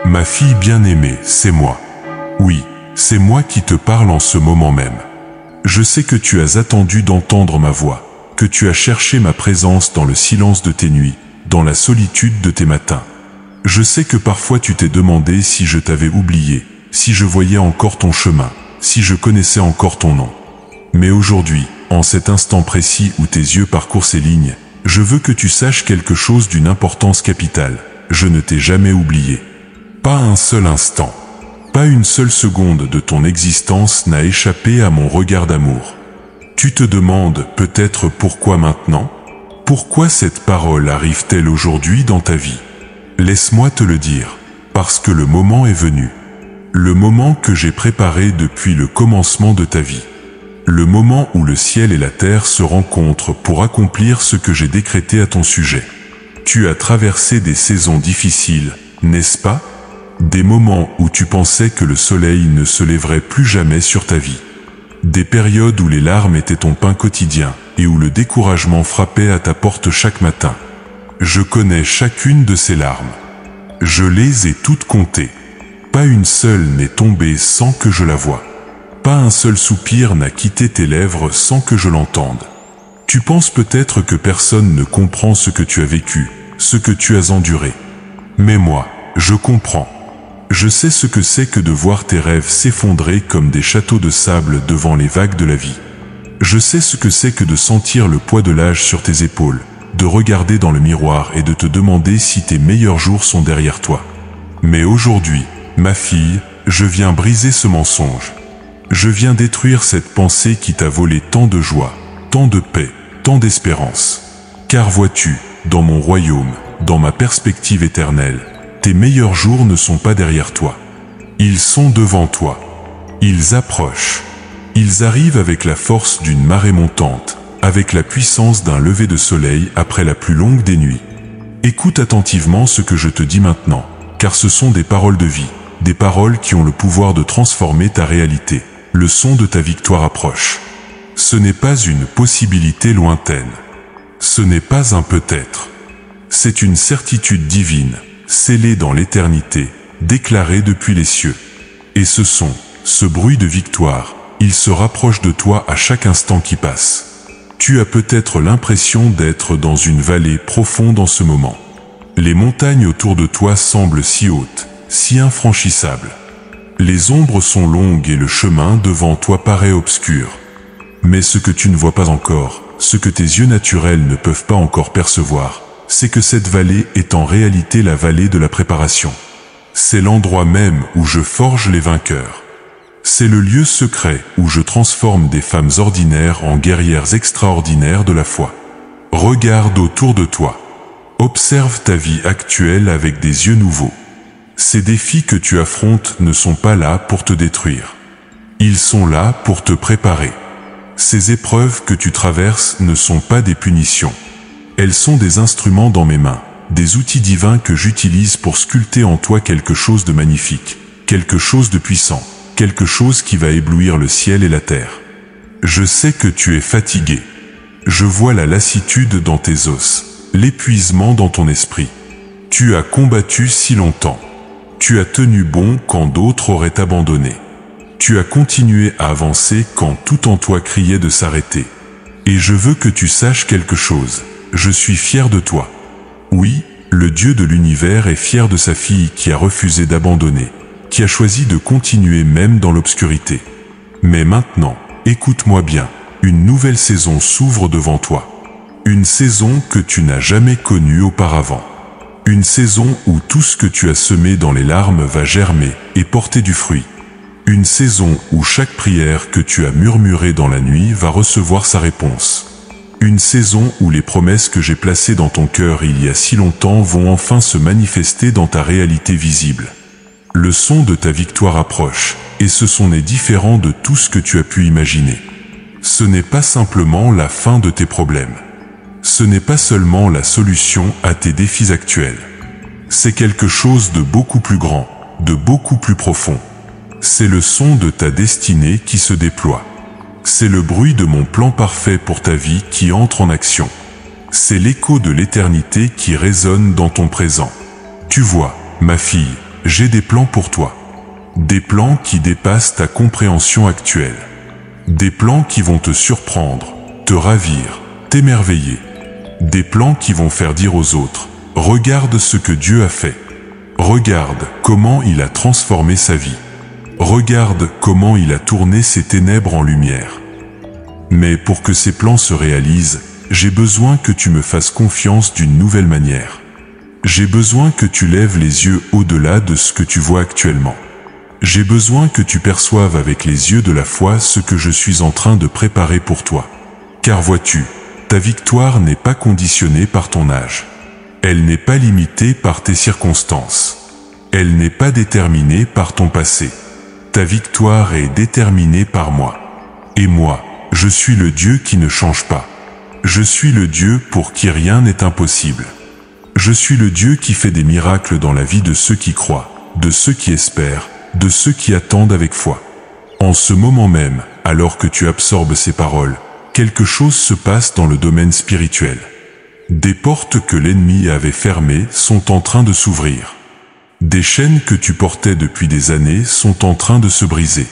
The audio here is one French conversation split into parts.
Ma fille bien-aimée, c'est moi. Oui, c'est moi qui te parle en ce moment même. Je sais que tu as attendu d'entendre ma voix, que tu as cherché ma présence dans le silence de tes nuits, dans la solitude de tes matins. Je sais que parfois tu t'es demandé si je t'avais oublié, si je voyais encore ton chemin, si je connaissais encore ton nom. Mais aujourd'hui, en cet instant précis où tes yeux parcourent ces lignes, je veux que tu saches quelque chose d'une importance capitale. Je ne t'ai jamais oublié. Pas un seul instant. Pas une seule seconde de ton existence n'a échappé à mon regard d'amour. Tu te demandes peut-être pourquoi maintenant? Pourquoi cette parole arrive-t-elle aujourd'hui dans ta vie? Laisse-moi te le dire, parce que le moment est venu. Le moment que j'ai préparé depuis le commencement de ta vie. Le moment où le ciel et la terre se rencontrent pour accomplir ce que j'ai décrété à ton sujet. Tu as traversé des saisons difficiles, n'est-ce pas? Des moments où tu pensais que le soleil ne se lèverait plus jamais sur ta vie. Des périodes où les larmes étaient ton pain quotidien et où le découragement frappait à ta porte chaque matin. Je connais chacune de ces larmes. Je les ai toutes comptées. Pas une seule n'est tombée sans que je la voie. Pas un seul soupir n'a quitté tes lèvres sans que je l'entende. Tu penses peut-être que personne ne comprend ce que tu as vécu, ce que tu as enduré. Mais moi, je comprends. Je sais ce que c'est que de voir tes rêves s'effondrer comme des châteaux de sable devant les vagues de la vie. Je sais ce que c'est que de sentir le poids de l'âge sur tes épaules, de regarder dans le miroir et de te demander si tes meilleurs jours sont derrière toi. Mais aujourd'hui, ma fille, je viens briser ce mensonge. Je viens détruire cette pensée qui t'a volé tant de joie, tant de paix, tant d'espérance. Car vois-tu, dans mon royaume, dans ma perspective éternelle, tes meilleurs jours ne sont pas derrière toi. Ils sont devant toi. Ils approchent. Ils arrivent avec la force d'une marée montante, avec la puissance d'un lever de soleil après la plus longue des nuits. Écoute attentivement ce que je te dis maintenant, car ce sont des paroles de vie, des paroles qui ont le pouvoir de transformer ta réalité. Le son de ta victoire approche. Ce n'est pas une possibilité lointaine. Ce n'est pas un peut-être. C'est une certitude divine, scellée dans l'éternité, déclarée depuis les cieux. Et ce son, ce bruit de victoire, il se rapproche de toi à chaque instant qui passe. Tu as peut-être l'impression d'être dans une vallée profonde en ce moment. Les montagnes autour de toi semblent si hautes, si infranchissables. Les ombres sont longues et le chemin devant toi paraît obscur. Mais ce que tu ne vois pas encore, ce que tes yeux naturels ne peuvent pas encore percevoir, c'est que cette vallée est en réalité la vallée de la préparation. C'est l'endroit même où je forge les vainqueurs. C'est le lieu secret où je transforme des femmes ordinaires en guerrières extraordinaires de la foi. Regarde autour de toi. Observe ta vie actuelle avec des yeux nouveaux. Ces défis que tu affrontes ne sont pas là pour te détruire. Ils sont là pour te préparer. Ces épreuves que tu traverses ne sont pas des punitions. Elles sont des instruments dans mes mains, des outils divins que j'utilise pour sculpter en toi quelque chose de magnifique, quelque chose de puissant, quelque chose qui va éblouir le ciel et la terre. Je sais que tu es fatigué. Je vois la lassitude dans tes os, l'épuisement dans ton esprit. Tu as combattu si longtemps. Tu as tenu bon quand d'autres auraient abandonné. Tu as continué à avancer quand tout en toi criait de s'arrêter. Et je veux que tu saches quelque chose. Je suis fier de toi. Oui, le Dieu de l'univers est fier de sa fille qui a refusé d'abandonner, qui a choisi de continuer même dans l'obscurité. Mais maintenant, écoute-moi bien, une nouvelle saison s'ouvre devant toi. Une saison que tu n'as jamais connue auparavant. Une saison où tout ce que tu as semé dans les larmes va germer et porter du fruit. Une saison où chaque prière que tu as murmurée dans la nuit va recevoir sa réponse. Une saison où les promesses que j'ai placées dans ton cœur il y a si longtemps vont enfin se manifester dans ta réalité visible. Le son de ta victoire approche, et ce son est différent de tout ce que tu as pu imaginer. Ce n'est pas simplement la fin de tes problèmes. Ce n'est pas seulement la solution à tes défis actuels. C'est quelque chose de beaucoup plus grand, de beaucoup plus profond. C'est le son de ta destinée qui se déploie. C'est le bruit de mon plan parfait pour ta vie qui entre en action. C'est l'écho de l'éternité qui résonne dans ton présent. Tu vois, ma fille, j'ai des plans pour toi. Des plans qui dépassent ta compréhension actuelle. Des plans qui vont te surprendre, te ravir, t'émerveiller. Des plans qui vont faire dire aux autres, regarde ce que Dieu a fait. Regarde comment il a transformé sa vie. Regarde comment il a tourné ses ténèbres en lumière. Mais pour que ces plans se réalisent, j'ai besoin que tu me fasses confiance d'une nouvelle manière. J'ai besoin que tu lèves les yeux au-delà de ce que tu vois actuellement. J'ai besoin que tu perçoives avec les yeux de la foi ce que je suis en train de préparer pour toi. Car vois-tu, ta victoire n'est pas conditionnée par ton âge. Elle n'est pas limitée par tes circonstances. Elle n'est pas déterminée par ton passé. Ta victoire est déterminée par moi. Et moi, je suis le Dieu qui ne change pas. Je suis le Dieu pour qui rien n'est impossible. Je suis le Dieu qui fait des miracles dans la vie de ceux qui croient, de ceux qui espèrent, de ceux qui attendent avec foi. En ce moment même, alors que tu absorbes ces paroles, quelque chose se passe dans le domaine spirituel. Des portes que l'ennemi avait fermées sont en train de s'ouvrir. Des chaînes que tu portais depuis des années sont en train de se briser.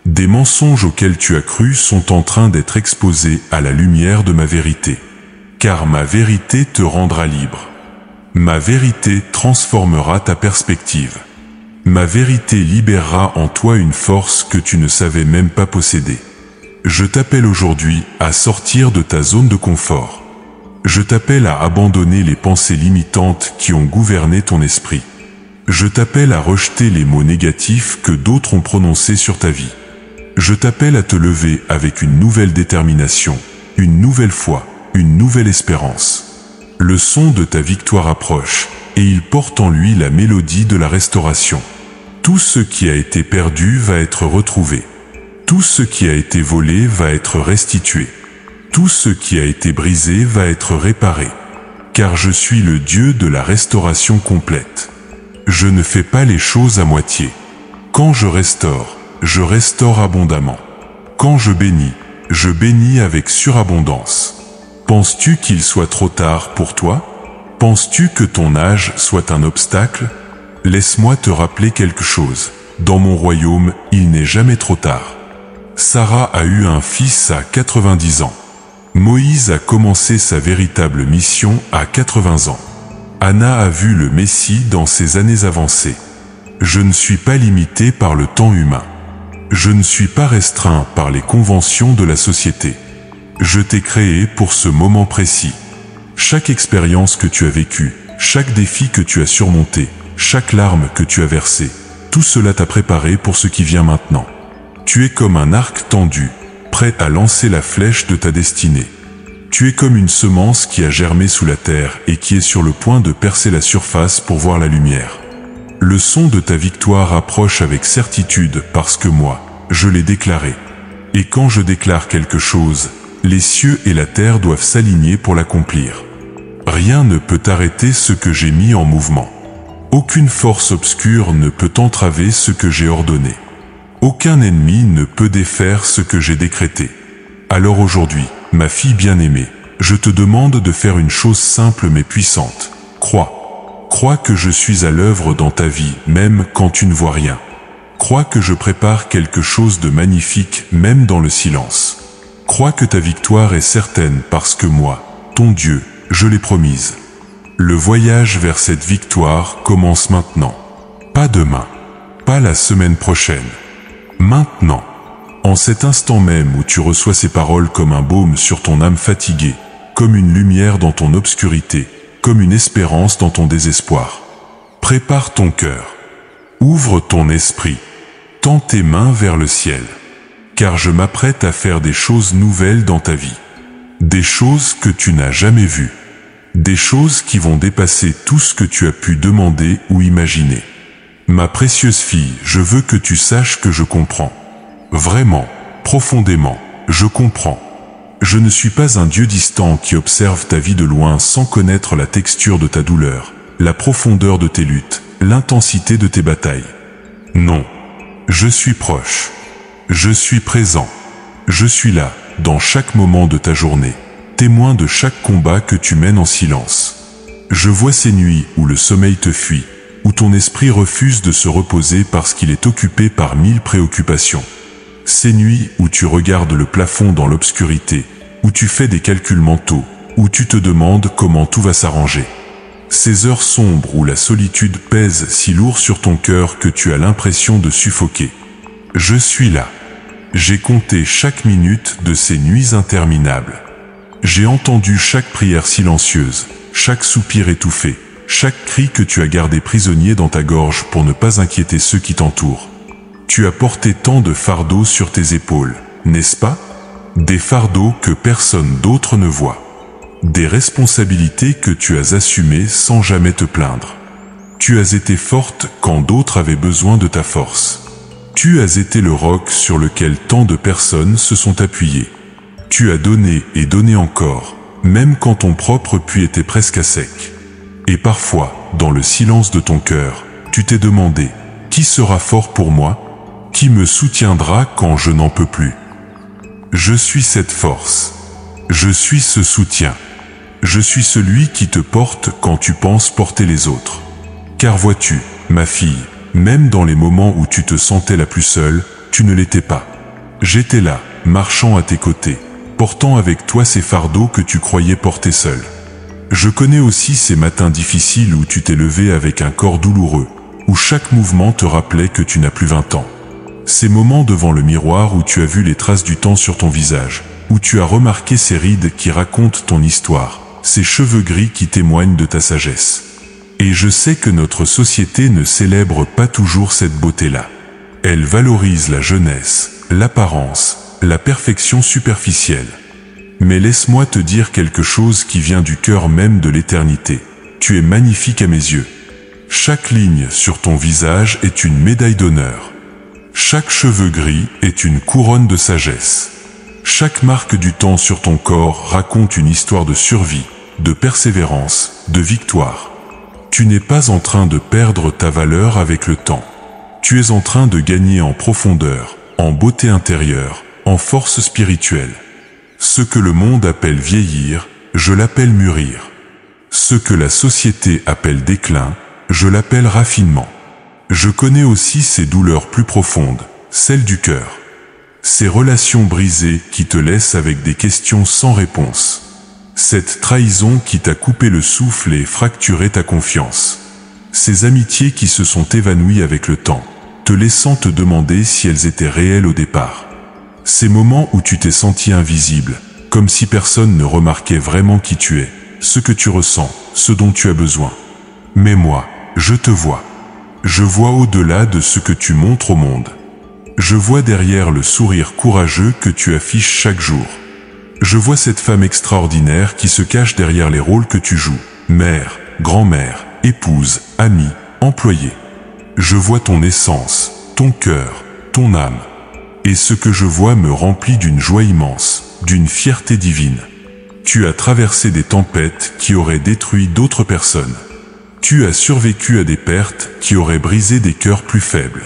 Des mensonges auxquels tu as cru sont en train d'être exposés à la lumière de ma vérité. Car ma vérité te rendra libre. Ma vérité transformera ta perspective. Ma vérité libérera en toi une force que tu ne savais même pas posséder. Je t'appelle aujourd'hui à sortir de ta zone de confort. Je t'appelle à abandonner les pensées limitantes qui ont gouverné ton esprit. Je t'appelle à rejeter les mots négatifs que d'autres ont prononcés sur ta vie. Je t'appelle à te lever avec une nouvelle détermination, une nouvelle foi, une nouvelle espérance. Le son de ta victoire approche, et il porte en lui la mélodie de la restauration. Tout ce qui a été perdu va être retrouvé. Tout ce qui a été volé va être restitué. Tout ce qui a été brisé va être réparé. Car je suis le Dieu de la restauration complète. Je ne fais pas les choses à moitié. Quand je restaure abondamment. Quand je bénis avec surabondance. Penses-tu qu'il soit trop tard pour toi? Penses-tu que ton âge soit un obstacle? Laisse-moi te rappeler quelque chose. Dans mon royaume, il n'est jamais trop tard. Sarah a eu un fils à 90 ans. Moïse a commencé sa véritable mission à 80 ans. Anna a vu le Messie dans ses années avancées. Je ne suis pas limité par le temps humain. Je ne suis pas restreint par les conventions de la société. Je t'ai créé pour ce moment précis. Chaque expérience que tu as vécue, chaque défi que tu as surmonté, chaque larme que tu as versée, tout cela t'a préparé pour ce qui vient maintenant. Tu es comme un arc tendu, prêt à lancer la flèche de ta destinée. Tu es comme une semence qui a germé sous la terre et qui est sur le point de percer la surface pour voir la lumière. Le son de ta victoire approche avec certitude parce que moi, je l'ai déclaré. Et quand je déclare quelque chose, les cieux et la terre doivent s'aligner pour l'accomplir. Rien ne peut arrêter ce que j'ai mis en mouvement. Aucune force obscure ne peut entraver ce que j'ai ordonné. Aucun ennemi ne peut défaire ce que j'ai décrété. Alors aujourd'hui, ma fille bien-aimée, je te demande de faire une chose simple mais puissante. Crois. Crois que je suis à l'œuvre dans ta vie, même quand tu ne vois rien. Crois que je prépare quelque chose de magnifique, même dans le silence. Crois que ta victoire est certaine parce que moi, ton Dieu, je l'ai promise. Le voyage vers cette victoire commence maintenant. Pas demain. Pas la semaine prochaine. Maintenant. En cet instant même où tu reçois ces paroles comme un baume sur ton âme fatiguée, comme une lumière dans ton obscurité, comme une espérance dans ton désespoir. Prépare ton cœur. Ouvre ton esprit. Tends tes mains vers le ciel. Car je m'apprête à faire des choses nouvelles dans ta vie. Des choses que tu n'as jamais vues. Des choses qui vont dépasser tout ce que tu as pu demander ou imaginer. Ma précieuse fille, je veux que tu saches que je comprends. Vraiment, profondément, je comprends. Je ne suis pas un Dieu distant qui observe ta vie de loin sans connaître la texture de ta douleur, la profondeur de tes luttes, l'intensité de tes batailles. Non, je suis proche. Je suis présent. Je suis là, dans chaque moment de ta journée, témoin de chaque combat que tu mènes en silence. Je vois ces nuits où le sommeil te fuit, où ton esprit refuse de se reposer parce qu'il est occupé par 1000 préoccupations. Ces nuits où tu regardes le plafond dans l'obscurité, où tu fais des calculs mentaux, où tu te demandes comment tout va s'arranger. Ces heures sombres où la solitude pèse si lourd sur ton cœur que tu as l'impression de suffoquer. Je suis là. J'ai compté chaque minute de ces nuits interminables. J'ai entendu chaque prière silencieuse, chaque soupir étouffé, chaque cri que tu as gardé prisonnier dans ta gorge pour ne pas inquiéter ceux qui t'entourent. Tu as porté tant de fardeaux sur tes épaules, n'est-ce pas? Des fardeaux que personne d'autre ne voit. Des responsabilités que tu as assumées sans jamais te plaindre. Tu as été forte quand d'autres avaient besoin de ta force. Tu as été le roc sur lequel tant de personnes se sont appuyées. Tu as donné et donné encore, même quand ton propre puits était presque à sec. Et parfois, dans le silence de ton cœur, tu t'es demandé, qui sera fort pour moi? Qui me soutiendra quand je n'en peux plus? Je suis cette force. Je suis ce soutien. Je suis celui qui te porte quand tu penses porter les autres. Car vois-tu, ma fille, même dans les moments où tu te sentais la plus seule, tu ne l'étais pas. J'étais là, marchant à tes côtés, portant avec toi ces fardeaux que tu croyais porter seul. Je connais aussi ces matins difficiles où tu t'es levé avec un corps douloureux, où chaque mouvement te rappelait que tu n'as plus 20 ans. Ces moments devant le miroir où tu as vu les traces du temps sur ton visage, où tu as remarqué ces rides qui racontent ton histoire, ces cheveux gris qui témoignent de ta sagesse. Et je sais que notre société ne célèbre pas toujours cette beauté-là. Elle valorise la jeunesse, l'apparence, la perfection superficielle. Mais laisse-moi te dire quelque chose qui vient du cœur même de l'éternité. Tu es magnifique à mes yeux. Chaque ligne sur ton visage est une médaille d'honneur. Chaque cheveu gris est une couronne de sagesse. Chaque marque du temps sur ton corps raconte une histoire de survie, de persévérance, de victoire. Tu n'es pas en train de perdre ta valeur avec le temps. Tu es en train de gagner en profondeur, en beauté intérieure, en force spirituelle. Ce que le monde appelle vieillir, je l'appelle mûrir. Ce que la société appelle déclin, je l'appelle raffinement. Je connais aussi ces douleurs plus profondes, celles du cœur. Ces relations brisées qui te laissent avec des questions sans réponse. Cette trahison qui t'a coupé le souffle et fracturé ta confiance. Ces amitiés qui se sont évanouies avec le temps, te laissant te demander si elles étaient réelles au départ. Ces moments où tu t'es senti invisible, comme si personne ne remarquait vraiment qui tu es, ce que tu ressens, ce dont tu as besoin. Mais moi, je te vois. Je vois au-delà de ce que tu montres au monde. Je vois derrière le sourire courageux que tu affiches chaque jour. Je vois cette femme extraordinaire qui se cache derrière les rôles que tu joues. Mère, grand-mère, épouse, amie, employée. Je vois ton essence, ton cœur, ton âme. Et ce que je vois me remplit d'une joie immense, d'une fierté divine. Tu as traversé des tempêtes qui auraient détruit d'autres personnes. Tu as survécu à des pertes qui auraient brisé des cœurs plus faibles.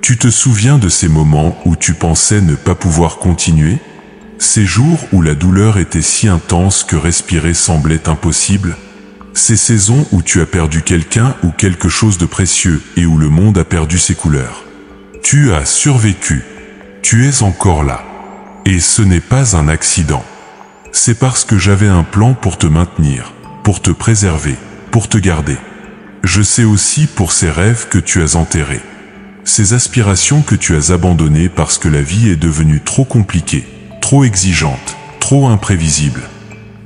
Tu te souviens de ces moments où tu pensais ne pas pouvoir continuer? Ces jours où la douleur était si intense que respirer semblait impossible? Ces saisons où tu as perdu quelqu'un ou quelque chose de précieux et où le monde a perdu ses couleurs? Tu as survécu. Tu es encore là. Et ce n'est pas un accident. C'est parce que j'avais un plan pour te maintenir, pour te préserver, pour te garder. Je sais aussi pour ces rêves que tu as enterrés. Ces aspirations que tu as abandonnées parce que la vie est devenue trop compliquée, trop exigeante, trop imprévisible.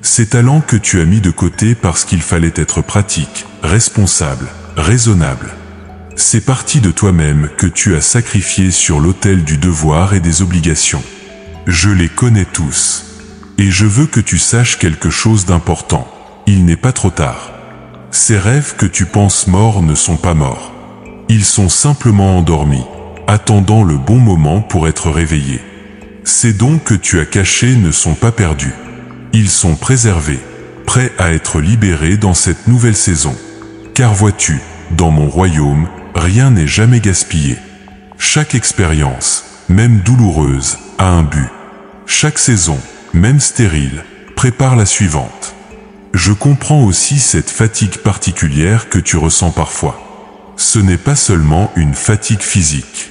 Ces talents que tu as mis de côté parce qu'il fallait être pratique, responsable, raisonnable. Ces parties de toi-même que tu as sacrifiées sur l'autel du devoir et des obligations. Je les connais tous. Et je veux que tu saches quelque chose d'important. Il n'est pas trop tard. Ces rêves que tu penses morts ne sont pas morts. Ils sont simplement endormis, attendant le bon moment pour être réveillés. Ces dons que tu as cachés ne sont pas perdus. Ils sont préservés, prêts à être libérés dans cette nouvelle saison. Car vois-tu, dans mon royaume, rien n'est jamais gaspillé. Chaque expérience, même douloureuse, a un but. Chaque saison, même stérile, prépare la suivante. Je comprends aussi cette fatigue particulière que tu ressens parfois. Ce n'est pas seulement une fatigue physique.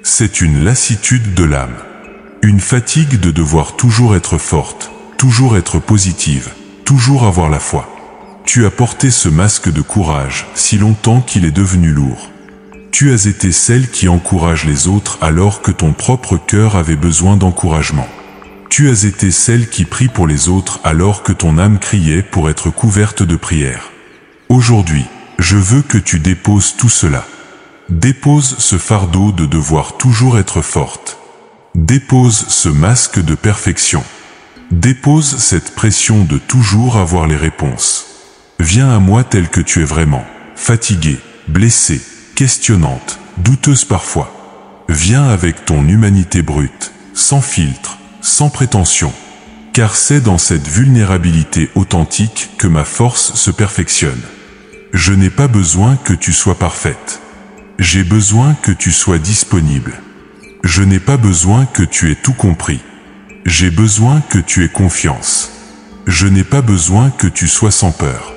C'est une lassitude de l'âme. Une fatigue de devoir toujours être forte, toujours être positive, toujours avoir la foi. Tu as porté ce masque de courage si longtemps qu'il est devenu lourd. Tu as été celle qui encourage les autres alors que ton propre cœur avait besoin d'encouragement. Tu as été celle qui prie pour les autres alors que ton âme criait pour être couverte de prières. Aujourd'hui, je veux que tu déposes tout cela. Dépose ce fardeau de devoir toujours être forte. Dépose ce masque de perfection. Dépose cette pression de toujours avoir les réponses. Viens à moi tel que tu es vraiment, fatiguée, blessée, questionnante, douteuse parfois. Viens avec ton humanité brute, sans filtre, sans prétention. Car c'est dans cette vulnérabilité authentique que ma force se perfectionne. Je n'ai pas besoin que tu sois parfaite. J'ai besoin que tu sois disponible. Je n'ai pas besoin que tu aies tout compris. J'ai besoin que tu aies confiance. Je n'ai pas besoin que tu sois sans peur.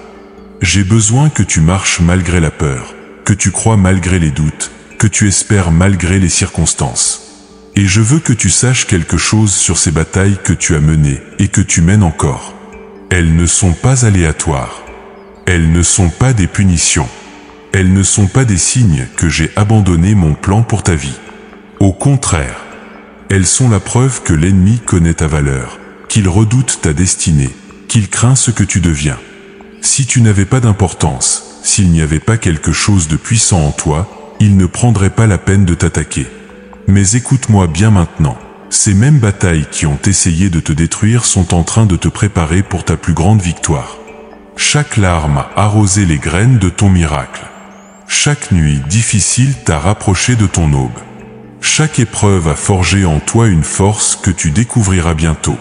J'ai besoin que tu marches malgré la peur, que tu crois malgré les doutes, que tu espères malgré les circonstances. Et je veux que tu saches quelque chose sur ces batailles que tu as menées et que tu mènes encore. Elles ne sont pas aléatoires. Elles ne sont pas des punitions. Elles ne sont pas des signes que j'ai abandonné mon plan pour ta vie. Au contraire, elles sont la preuve que l'ennemi connaît ta valeur, qu'il redoute ta destinée, qu'il craint ce que tu deviens. Si tu n'avais pas d'importance, s'il n'y avait pas quelque chose de puissant en toi, il ne prendrait pas la peine de t'attaquer. Mais écoute-moi bien maintenant, ces mêmes batailles qui ont essayé de te détruire sont en train de te préparer pour ta plus grande victoire. Chaque larme a arrosé les graines de ton miracle. Chaque nuit difficile t'a rapproché de ton aube. Chaque épreuve a forgé en toi une force que tu découvriras bientôt.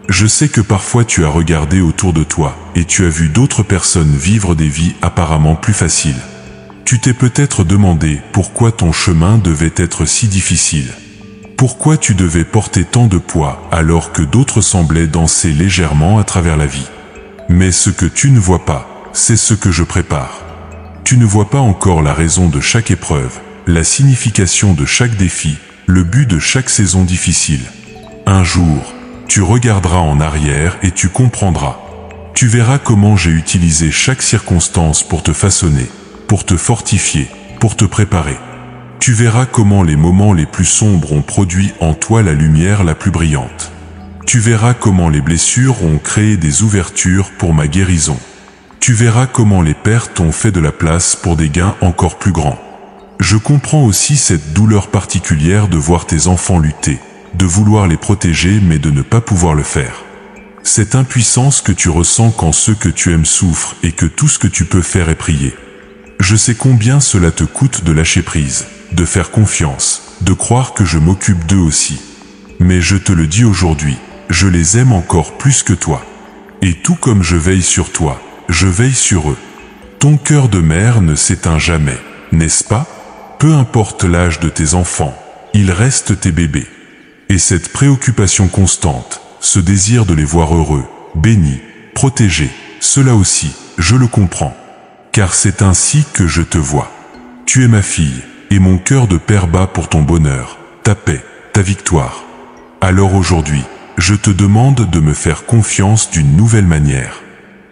Je sais que parfois tu as regardé autour de toi et tu as vu d'autres personnes vivre des vies apparemment plus faciles. Tu t'es peut-être demandé pourquoi ton chemin devait être si difficile. Pourquoi tu devais porter tant de poids alors que d'autres semblaient danser légèrement à travers la vie. Mais ce que tu ne vois pas, c'est ce que je prépare. Tu ne vois pas encore la raison de chaque épreuve, la signification de chaque défi, le but de chaque saison difficile. Un jour, tu regarderas en arrière et tu comprendras. Tu verras comment j'ai utilisé chaque circonstance pour te façonner, pour te fortifier, pour te préparer. Tu verras comment les moments les plus sombres ont produit en toi la lumière la plus brillante. Tu verras comment les blessures ont créé des ouvertures pour ma guérison. Tu verras comment les pertes ont fait de la place pour des gains encore plus grands. Je comprends aussi cette douleur particulière de voir tes enfants lutter, de vouloir les protéger mais de ne pas pouvoir le faire. Cette impuissance que tu ressens quand ceux que tu aimes souffrent et que tout ce que tu peux faire est prier. Je sais combien cela te coûte de lâcher prise, de faire confiance, de croire que je m'occupe d'eux aussi. Mais je te le dis aujourd'hui, je les aime encore plus que toi. Et tout comme je veille sur toi, je veille sur eux. Ton cœur de mère ne s'éteint jamais, n'est-ce pas ? Peu importe l'âge de tes enfants, ils restent tes bébés. Et cette préoccupation constante, ce désir de les voir heureux, bénis, protégés, cela aussi, je le comprends. Car c'est ainsi que je te vois. Tu es ma fille, et mon cœur de père bat pour ton bonheur, ta paix, ta victoire. Alors aujourd'hui, je te demande de me faire confiance d'une nouvelle manière.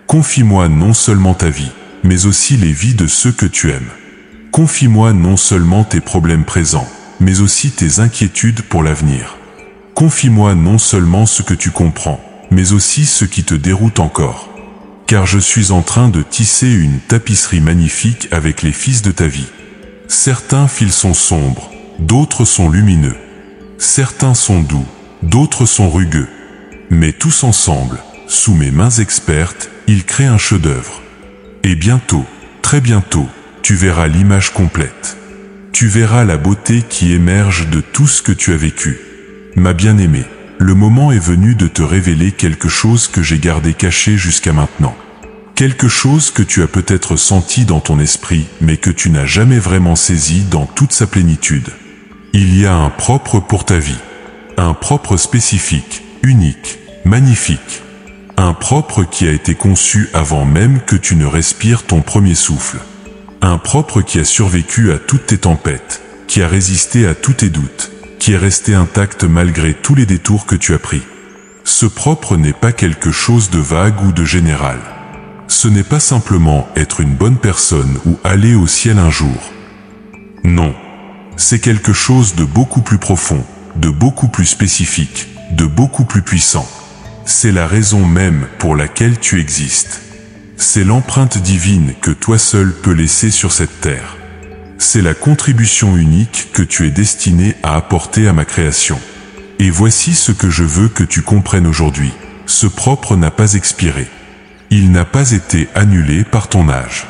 Confie-moi non seulement ta vie, mais aussi les vies de ceux que tu aimes. Confie-moi non seulement tes problèmes présents, mais aussi tes inquiétudes pour l'avenir. Confie-moi non seulement ce que tu comprends, mais aussi ce qui te déroute encore. Car je suis en train de tisser une tapisserie magnifique avec les fils de ta vie. Certains fils sont sombres, d'autres sont lumineux. Certains sont doux, d'autres sont rugueux. Mais tous ensemble, sous mes mains expertes, ils créent un chef-d'œuvre. Et bientôt, très bientôt, tu verras l'image complète. Tu verras la beauté qui émerge de tout ce que tu as vécu. Ma bien-aimée, le moment est venu de te révéler quelque chose que j'ai gardé caché jusqu'à maintenant. Quelque chose que tu as peut-être senti dans ton esprit, mais que tu n'as jamais vraiment saisi dans toute sa plénitude. Il y a un propre pour ta vie. Un propre spécifique, unique, magnifique. Un propre qui a été conçu avant même que tu ne respires ton premier souffle. Un propre qui a survécu à toutes tes tempêtes, qui a résisté à tous tes doutes, qui est resté intact malgré tous les détours que tu as pris. Ce propre n'est pas quelque chose de vague ou de général. Ce n'est pas simplement être une bonne personne ou aller au ciel un jour. Non. C'est quelque chose de beaucoup plus profond, de beaucoup plus spécifique, de beaucoup plus puissant. C'est la raison même pour laquelle tu existes. C'est l'empreinte divine que toi seul peux laisser sur cette terre. C'est la contribution unique que tu es destiné à apporter à ma création. Et voici ce que je veux que tu comprennes aujourd'hui. Ce propre n'a pas expiré. Il n'a pas été annulé par ton âge.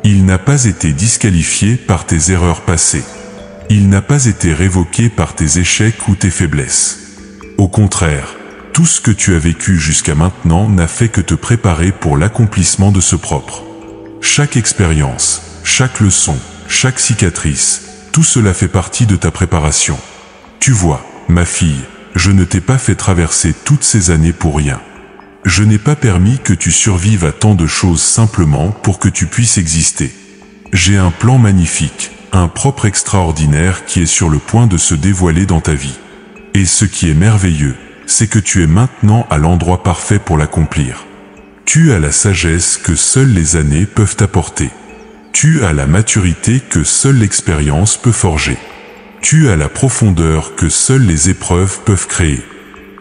Il n'a pas été disqualifié par tes erreurs passées. Il n'a pas été révoqué par tes échecs ou tes faiblesses. Au contraire, tout ce que tu as vécu jusqu'à maintenant n'a fait que te préparer pour l'accomplissement de ce propre. Chaque expérience, chaque leçon, chaque cicatrice, tout cela fait partie de ta préparation. Tu vois, ma fille, je ne t'ai pas fait traverser toutes ces années pour rien. Je n'ai pas permis que tu survives à tant de choses simplement pour que tu puisses exister. J'ai un plan magnifique, un propre extraordinaire qui est sur le point de se dévoiler dans ta vie. Et ce qui est merveilleux, c'est que tu es maintenant à l'endroit parfait pour l'accomplir. Tu as la sagesse que seules les années peuvent apporter. Tu as la maturité que seule l'expérience peut forger. Tu as la profondeur que seules les épreuves peuvent créer.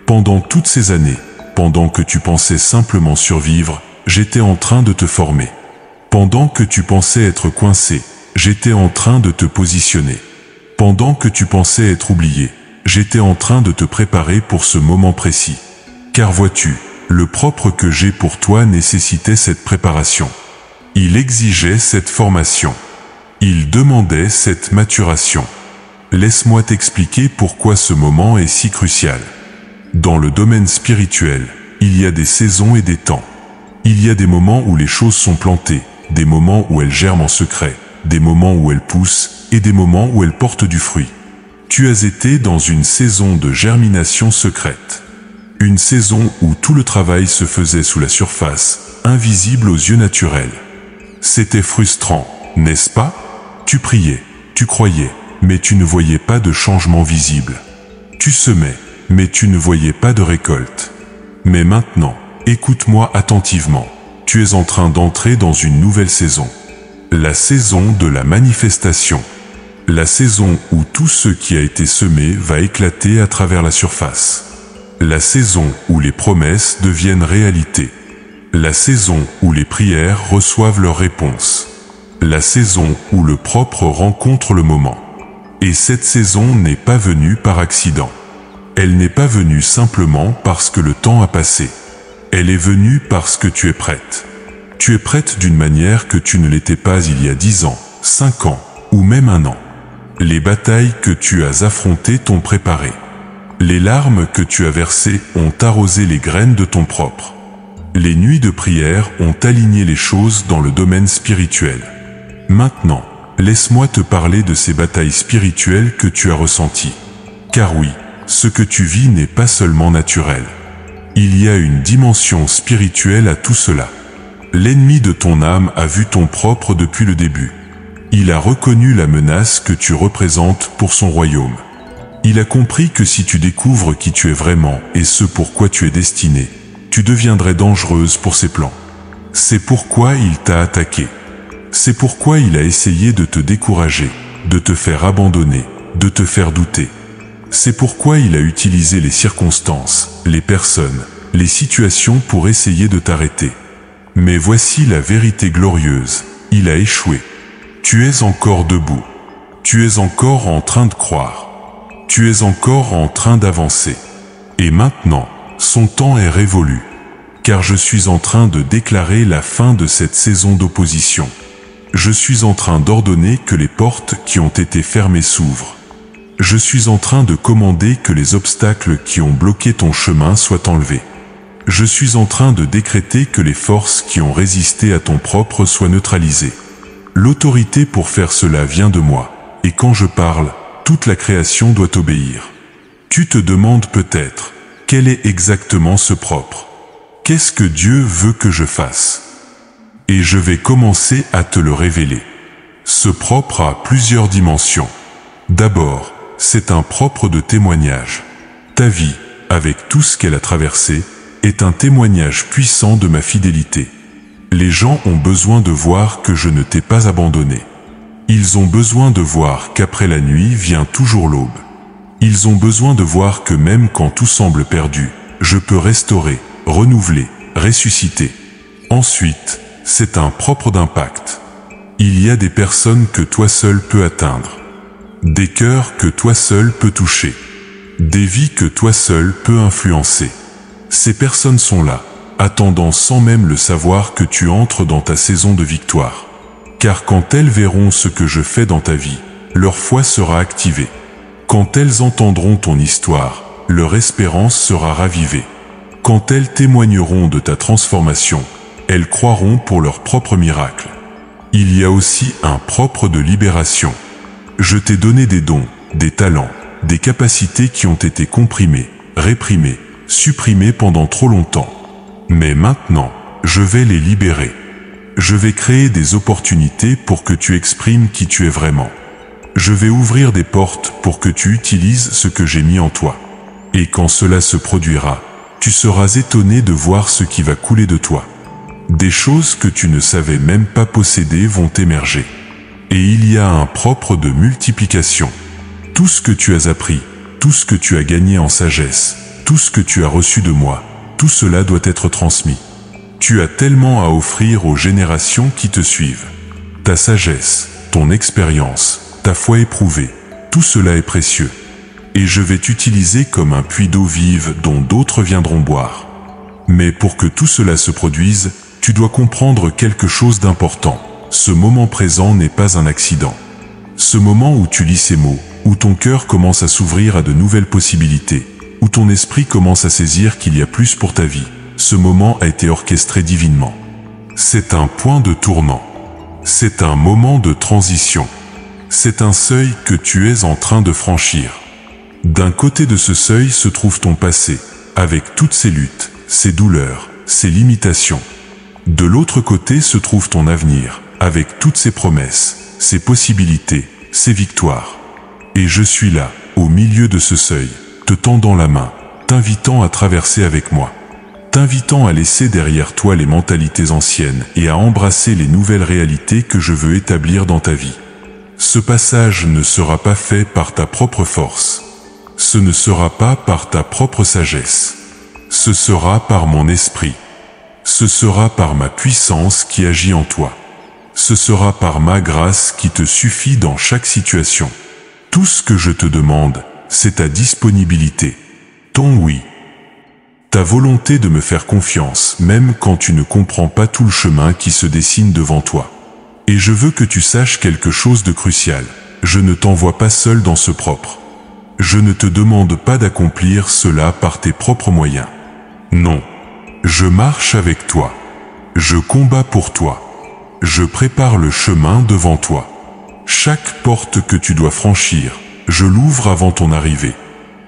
Pendant toutes ces années, pendant que tu pensais simplement survivre, j'étais en train de te former. Pendant que tu pensais être coincé, j'étais en train de te positionner. Pendant que tu pensais être oublié, j'étais en train de te préparer pour ce moment précis. Car vois-tu, le propre que j'ai pour toi nécessitait cette préparation. Il exigeait cette formation. Il demandait cette maturation. Laisse-moi t'expliquer pourquoi ce moment est si crucial. Dans le domaine spirituel, il y a des saisons et des temps. Il y a des moments où les choses sont plantées, des moments où elles germent en secret, des moments où elles poussent et des moments où elles portent du fruit. Tu as été dans une saison de germination secrète. Une saison où tout le travail se faisait sous la surface, invisible aux yeux naturels. C'était frustrant, n'est-ce pas? Tu priais, tu croyais, mais tu ne voyais pas de changement visible. Tu semais, mais tu ne voyais pas de récolte. Mais maintenant, écoute-moi attentivement. Tu es en train d'entrer dans une nouvelle saison. La saison de la manifestation. La saison où tout ce qui a été semé va éclater à travers la surface. La saison où les promesses deviennent réalité. La saison où les prières reçoivent leur réponse. La saison où le propre rencontre le moment. Et cette saison n'est pas venue par accident. Elle n'est pas venue simplement parce que le temps a passé. Elle est venue parce que tu es prête. Tu es prête d'une manière que tu ne l'étais pas il y a 10 ans, 5 ans, ou même 1 an. Les batailles que tu as affrontées t'ont préparé. Les larmes que tu as versées ont arrosé les graines de ton propre. Les nuits de prière ont aligné les choses dans le domaine spirituel. Maintenant, laisse-moi te parler de ces batailles spirituelles que tu as ressenties. Car oui, ce que tu vis n'est pas seulement naturel. Il y a une dimension spirituelle à tout cela. L'ennemi de ton âme a vu ton propre depuis le début. Il a reconnu la menace que tu représentes pour son royaume. Il a compris que si tu découvres qui tu es vraiment et ce pourquoi tu es destiné, tu deviendrais dangereuse pour ses plans. C'est pourquoi il t'a attaqué. C'est pourquoi il a essayé de te décourager, de te faire abandonner, de te faire douter. C'est pourquoi il a utilisé les circonstances, les personnes, les situations pour essayer de t'arrêter. Mais voici la vérité glorieuse, il a échoué. Tu es encore debout. Tu es encore en train de croire. Tu es encore en train d'avancer. Et maintenant, son temps est révolu. Car je suis en train de déclarer la fin de cette saison d'opposition. Je suis en train d'ordonner que les portes qui ont été fermées s'ouvrent. Je suis en train de commander que les obstacles qui ont bloqué ton chemin soient enlevés. Je suis en train de décréter que les forces qui ont résisté à ton propre soient neutralisées. L'autorité pour faire cela vient de moi, et quand je parle, toute la création doit obéir. Tu te demandes peut-être, quel est exactement ce propre? Qu'est-ce que Dieu veut que je fasse? Et je vais commencer à te le révéler. Ce propre a plusieurs dimensions. D'abord, c'est un propre de témoignage. Ta vie, avec tout ce qu'elle a traversé, est un témoignage puissant de ma fidélité. Les gens ont besoin de voir que je ne t'ai pas abandonné. Ils ont besoin de voir qu'après la nuit vient toujours l'aube. Ils ont besoin de voir que même quand tout semble perdu, je peux restaurer, renouveler, ressusciter. Ensuite, c'est un propre d'impact. Il y a des personnes que toi seul peux atteindre. Des cœurs que toi seul peux toucher. Des vies que toi seul peux influencer. Ces personnes sont là, attendant sans même le savoir que tu entres dans ta saison de victoire. Car quand elles verront ce que je fais dans ta vie, leur foi sera activée. Quand elles entendront ton histoire, leur espérance sera ravivée. Quand elles témoigneront de ta transformation, elles croiront pour leur propre miracle. Il y a aussi un propre de libération. Je t'ai donné des dons, des talents, des capacités qui ont été comprimées, réprimées, supprimées pendant trop longtemps. Mais maintenant, je vais les libérer. Je vais créer des opportunités pour que tu exprimes qui tu es vraiment. Je vais ouvrir des portes pour que tu utilises ce que j'ai mis en toi. Et quand cela se produira, tu seras étonné de voir ce qui va couler de toi. Des choses que tu ne savais même pas posséder vont émerger. Et il y a un propre de multiplication. Tout ce que tu as appris, tout ce que tu as gagné en sagesse, tout ce que tu as reçu de moi, tout cela doit être transmis. Tu as tellement à offrir aux générations qui te suivent. Ta sagesse, ton expérience, ta foi éprouvée, tout cela est précieux. Et je vais t'utiliser comme un puits d'eau vive dont d'autres viendront boire. Mais pour que tout cela se produise, tu dois comprendre quelque chose d'important. Ce moment présent n'est pas un accident. Ce moment où tu lis ces mots, où ton cœur commence à s'ouvrir à de nouvelles possibilités, où ton esprit commence à saisir qu'il y a plus pour ta vie, ce moment a été orchestré divinement. C'est un point de tournant. C'est un moment de transition. C'est un seuil que tu es en train de franchir. D'un côté de ce seuil se trouve ton passé, avec toutes ses luttes, ses douleurs, ses limitations. De l'autre côté se trouve ton avenir, avec toutes ses promesses, ses possibilités, ses victoires. Et je suis là, au milieu de ce seuil, te tendant la main, t'invitant à traverser avec moi. T'invitant à laisser derrière toi les mentalités anciennes et à embrasser les nouvelles réalités que je veux établir dans ta vie. Ce passage ne sera pas fait par ta propre force. Ce ne sera pas par ta propre sagesse. Ce sera par mon esprit. Ce sera par ma puissance qui agit en toi. Ce sera par ma grâce qui te suffit dans chaque situation. Tout ce que je te demande, c'est ta disponibilité, ton oui. Ta volonté de me faire confiance, même quand tu ne comprends pas tout le chemin qui se dessine devant toi. Et je veux que tu saches quelque chose de crucial. Je ne t'envoie pas seul dans ce propre. Je ne te demande pas d'accomplir cela par tes propres moyens. Non. Je marche avec toi. Je combats pour toi. Je prépare le chemin devant toi. Chaque porte que tu dois franchir, je l'ouvre avant ton arrivée.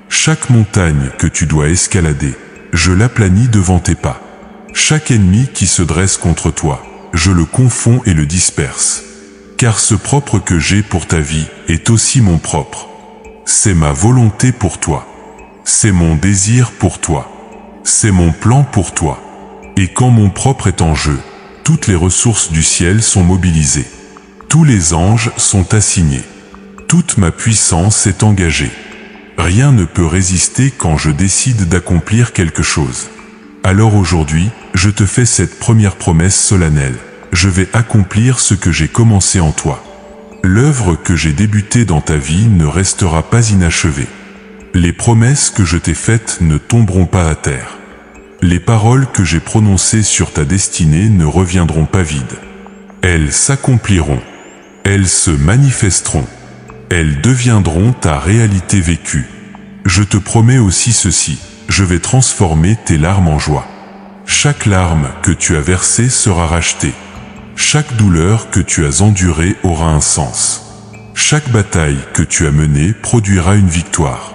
Chaque montagne que tu dois escalader, je l'aplanis devant tes pas. Chaque ennemi qui se dresse contre toi, je le confonds et le disperse. Car ce propre que j'ai pour ta vie est aussi mon propre. C'est ma volonté pour toi. C'est mon désir pour toi. C'est mon plan pour toi. Et quand mon propre est en jeu, toutes les ressources du ciel sont mobilisées. Tous les anges sont assignés. Toute ma puissance est engagée. Rien ne peut résister quand je décide d'accomplir quelque chose. Alors aujourd'hui, je te fais cette première promesse solennelle. Je vais accomplir ce que j'ai commencé en toi. L'œuvre que j'ai débutée dans ta vie ne restera pas inachevée. Les promesses que je t'ai faites ne tomberont pas à terre. Les paroles que j'ai prononcées sur ta destinée ne reviendront pas vides. Elles s'accompliront. Elles se manifesteront. Elles deviendront ta réalité vécue. Je te promets aussi ceci, je vais transformer tes larmes en joie. Chaque larme que tu as versée sera rachetée. Chaque douleur que tu as endurée aura un sens. Chaque bataille que tu as menée produira une victoire.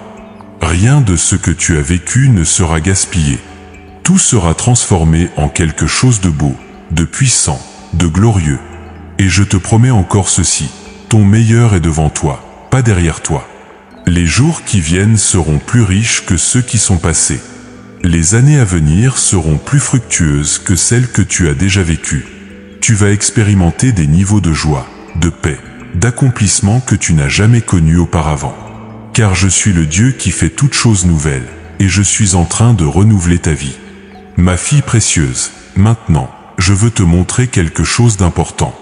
Rien de ce que tu as vécu ne sera gaspillé. Tout sera transformé en quelque chose de beau, de puissant, de glorieux. Et je te promets encore ceci, ton meilleur est devant toi, pas derrière toi. Les jours qui viennent seront plus riches que ceux qui sont passés. Les années à venir seront plus fructueuses que celles que tu as déjà vécues. Tu vas expérimenter des niveaux de joie, de paix, d'accomplissement que tu n'as jamais connus auparavant. Car je suis le Dieu qui fait toutes choses nouvelles, et je suis en train de renouveler ta vie. Ma fille précieuse, maintenant, je veux te montrer quelque chose d'important.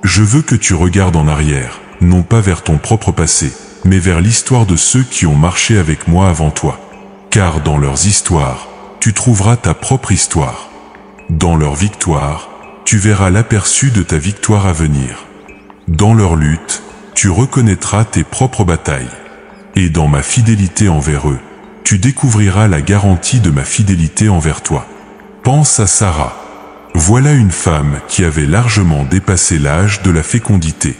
Je veux que tu regardes en arrière, non pas vers ton propre passé, mais vers l'histoire de ceux qui ont marché avec moi avant toi. Car dans leurs histoires, tu trouveras ta propre histoire. Dans leur victoire, tu verras l'aperçu de ta victoire à venir. Dans leur lutte, tu reconnaîtras tes propres batailles. Et dans ma fidélité envers eux, tu découvriras la garantie de ma fidélité envers toi. Pense à Sarah. Voilà une femme qui avait largement dépassé l'âge de la fécondité.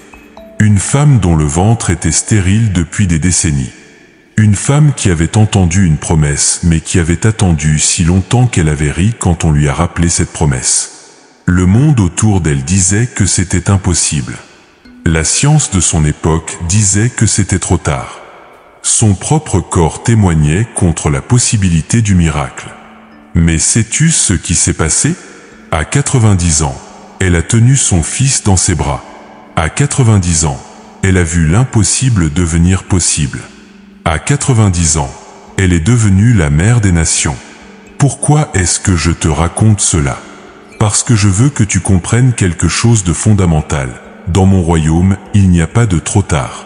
Une femme dont le ventre était stérile depuis des décennies. Une femme qui avait entendu une promesse, mais qui avait attendu si longtemps qu'elle avait ri quand on lui a rappelé cette promesse. Le monde autour d'elle disait que c'était impossible. La science de son époque disait que c'était trop tard. Son propre corps témoignait contre la possibilité du miracle. Mais sais-tu ce qui s'est passé? À 90 ans, elle a tenu son fils dans ses bras. À 90 ans, elle a vu l'impossible devenir possible. À 90 ans, elle est devenue la mère des nations. Pourquoi est-ce que je te raconte cela? Parce que je veux que tu comprennes quelque chose de fondamental. Dans mon royaume, il n'y a pas de trop tard.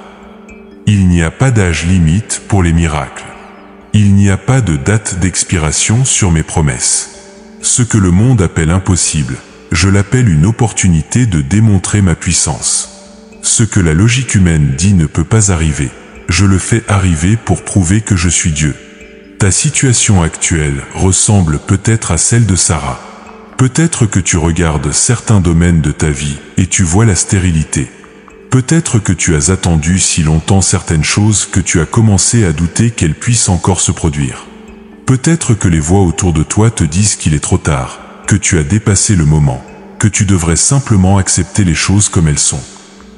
Il n'y a pas d'âge limite pour les miracles. Il n'y a pas de date d'expiration sur mes promesses. Ce que le monde appelle impossible, je l'appelle une opportunité de démontrer ma puissance. Ce que la logique humaine dit ne peut pas arriver, je le fais arriver pour prouver que je suis Dieu. Ta situation actuelle ressemble peut-être à celle de Sarah. Peut-être que tu regardes certains domaines de ta vie et tu vois la stérilité. Peut-être que tu as attendu si longtemps certaines choses que tu as commencé à douter qu'elles puissent encore se produire. Peut-être que les voix autour de toi te disent qu'il est trop tard, que tu as dépassé le moment, que tu devrais simplement accepter les choses comme elles sont.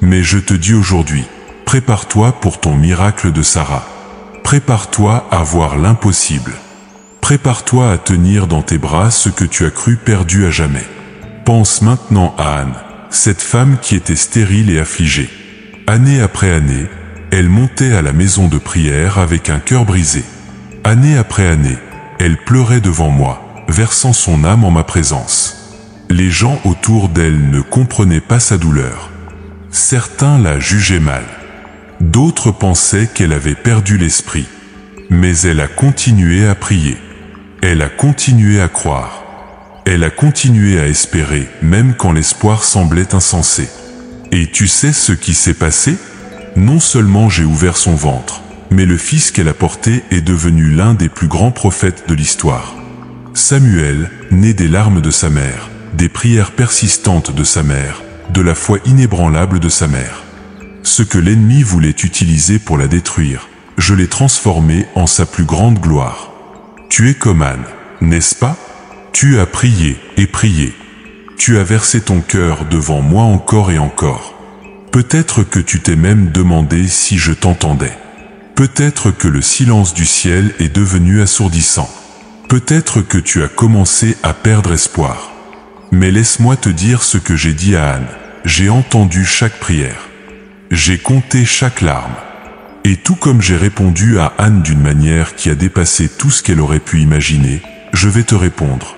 Mais je te dis aujourd'hui, prépare-toi pour ton miracle de Sarah. Prépare-toi à voir l'impossible. Prépare-toi à tenir dans tes bras ce que tu as cru perdu à jamais. Pense maintenant à Anne, cette femme qui était stérile et affligée. Année après année, elle montait à la maison de prière avec un cœur brisé. Année après année, elle pleurait devant moi, versant son âme en ma présence. Les gens autour d'elle ne comprenaient pas sa douleur. Certains la jugeaient mal. D'autres pensaient qu'elle avait perdu l'esprit. Mais elle a continué à prier. Elle a continué à croire. Elle a continué à espérer, même quand l'espoir semblait insensé. Et tu sais ce qui s'est passé? Non seulement j'ai ouvert son ventre, mais le fils qu'elle a porté est devenu l'un des plus grands prophètes de l'histoire. Samuel, né des larmes de sa mère, des prières persistantes de sa mère, de la foi inébranlable de sa mère. Ce que l'ennemi voulait utiliser pour la détruire, je l'ai transformé en sa plus grande gloire. Tu es comme Anne, n'est-ce pas? Tu as prié et prié. Tu as versé ton cœur devant moi encore et encore. Peut-être que tu t'es même demandé si je t'entendais. Peut-être que le silence du ciel est devenu assourdissant. Peut-être que tu as commencé à perdre espoir. Mais laisse-moi te dire ce que j'ai dit à Anne. J'ai entendu chaque prière. J'ai compté chaque larme. Et tout comme j'ai répondu à Anne d'une manière qui a dépassé tout ce qu'elle aurait pu imaginer, je vais te répondre.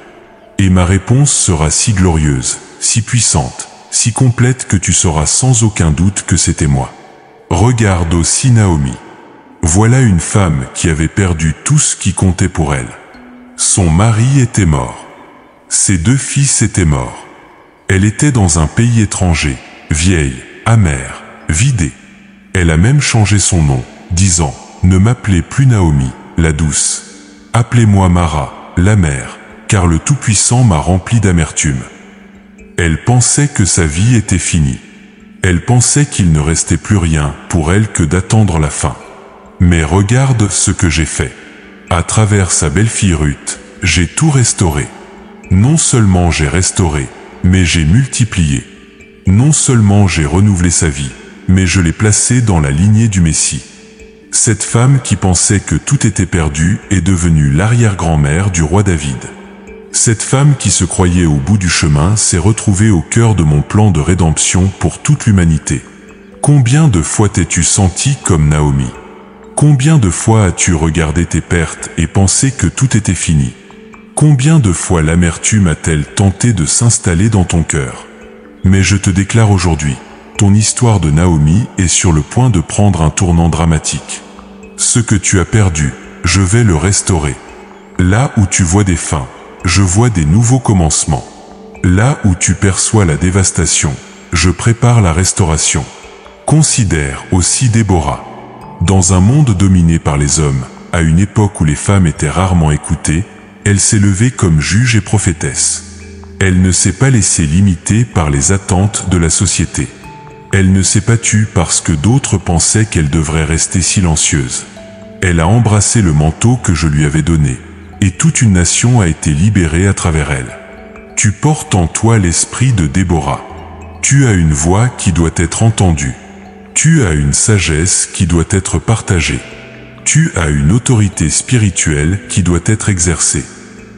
Et ma réponse sera si glorieuse, si puissante, si complète que tu sauras sans aucun doute que c'était moi. Regarde aussi Naomi. Voilà une femme qui avait perdu tout ce qui comptait pour elle. Son mari était mort. Ses 2 fils étaient morts. Elle était dans un pays étranger, vieille, amère, vidée. Elle a même changé son nom, disant « Ne m'appelez plus Naomi, la douce. Appelez-moi Mara, la mère, car le Tout-Puissant m'a rempli d'amertume. » Elle pensait que sa vie était finie. Elle pensait qu'il ne restait plus rien pour elle que d'attendre la fin. Mais regarde ce que j'ai fait. À travers sa belle-fille Ruth, j'ai tout restauré. Non seulement j'ai restauré, mais j'ai multiplié. Non seulement j'ai renouvelé sa vie, mais je l'ai placée dans la lignée du Messie. Cette femme qui pensait que tout était perdu est devenue l'arrière-grand-mère du roi David. Cette femme qui se croyait au bout du chemin s'est retrouvée au cœur de mon plan de rédemption pour toute l'humanité. Combien de fois t'es-tu senti comme Naomi? Combien de fois as-tu regardé tes pertes et pensé que tout était fini? Combien de fois l'amertume a-t-elle tenté de s'installer dans ton cœur? Mais je te déclare aujourd'hui, ton histoire de Naomi est sur le point de prendre un tournant dramatique. Ce que tu as perdu, je vais le restaurer. Là où tu vois des fins, je vois des nouveaux commencements. Là où tu perçois la dévastation, je prépare la restauration. Considère aussi Déborah. Dans un monde dominé par les hommes, à une époque où les femmes étaient rarement écoutées, elle s'est levée comme juge et prophétesse. Elle ne s'est pas laissée limiter par les attentes de la société. Elle ne s'est pas tue parce que d'autres pensaient qu'elle devrait rester silencieuse. Elle a embrassé le manteau que je lui avais donné, et toute une nation a été libérée à travers elle. Tu portes en toi l'esprit de Déborah. Tu as une voix qui doit être entendue. Tu as une sagesse qui doit être partagée. Tu as une autorité spirituelle qui doit être exercée.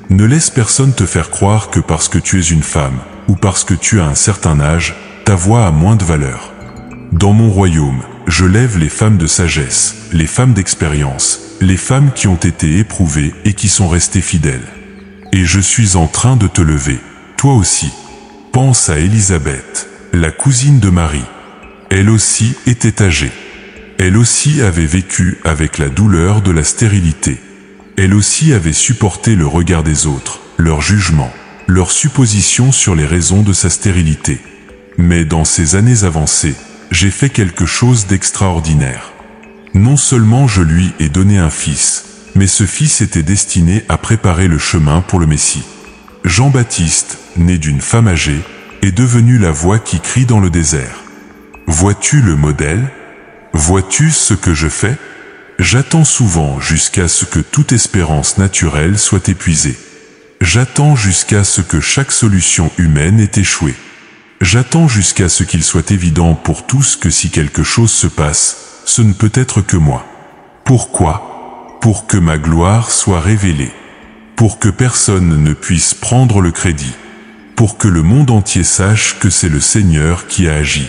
Ne laisse personne te faire croire que parce que tu es une femme, ou parce que tu as un certain âge, ta voix a moins de valeur. Dans mon royaume, je lève les femmes de sagesse, les femmes d'expérience, les femmes qui ont été éprouvées et qui sont restées fidèles. Et je suis en train de te lever, toi aussi. Pense à Élisabeth, la cousine de Marie. Elle aussi était âgée. Elle aussi avait vécu avec la douleur de la stérilité. Elle aussi avait supporté le regard des autres, leur jugement, leurs suppositions sur les raisons de sa stérilité. Mais dans ces années avancées, j'ai fait quelque chose d'extraordinaire. Non seulement je lui ai donné un fils, mais ce fils était destiné à préparer le chemin pour le Messie. Jean-Baptiste, né d'une femme âgée, est devenu la voix qui crie dans le désert. Vois-tu le modèle? Vois-tu ce que je fais? J'attends souvent jusqu'à ce que toute espérance naturelle soit épuisée. J'attends jusqu'à ce que chaque solution humaine ait échoué. J'attends jusqu'à ce qu'il soit évident pour tous que si quelque chose se passe, ce ne peut être que moi. Pourquoi? Pour que ma gloire soit révélée. Pour que personne ne puisse prendre le crédit. Pour que le monde entier sache que c'est le Seigneur qui a agi.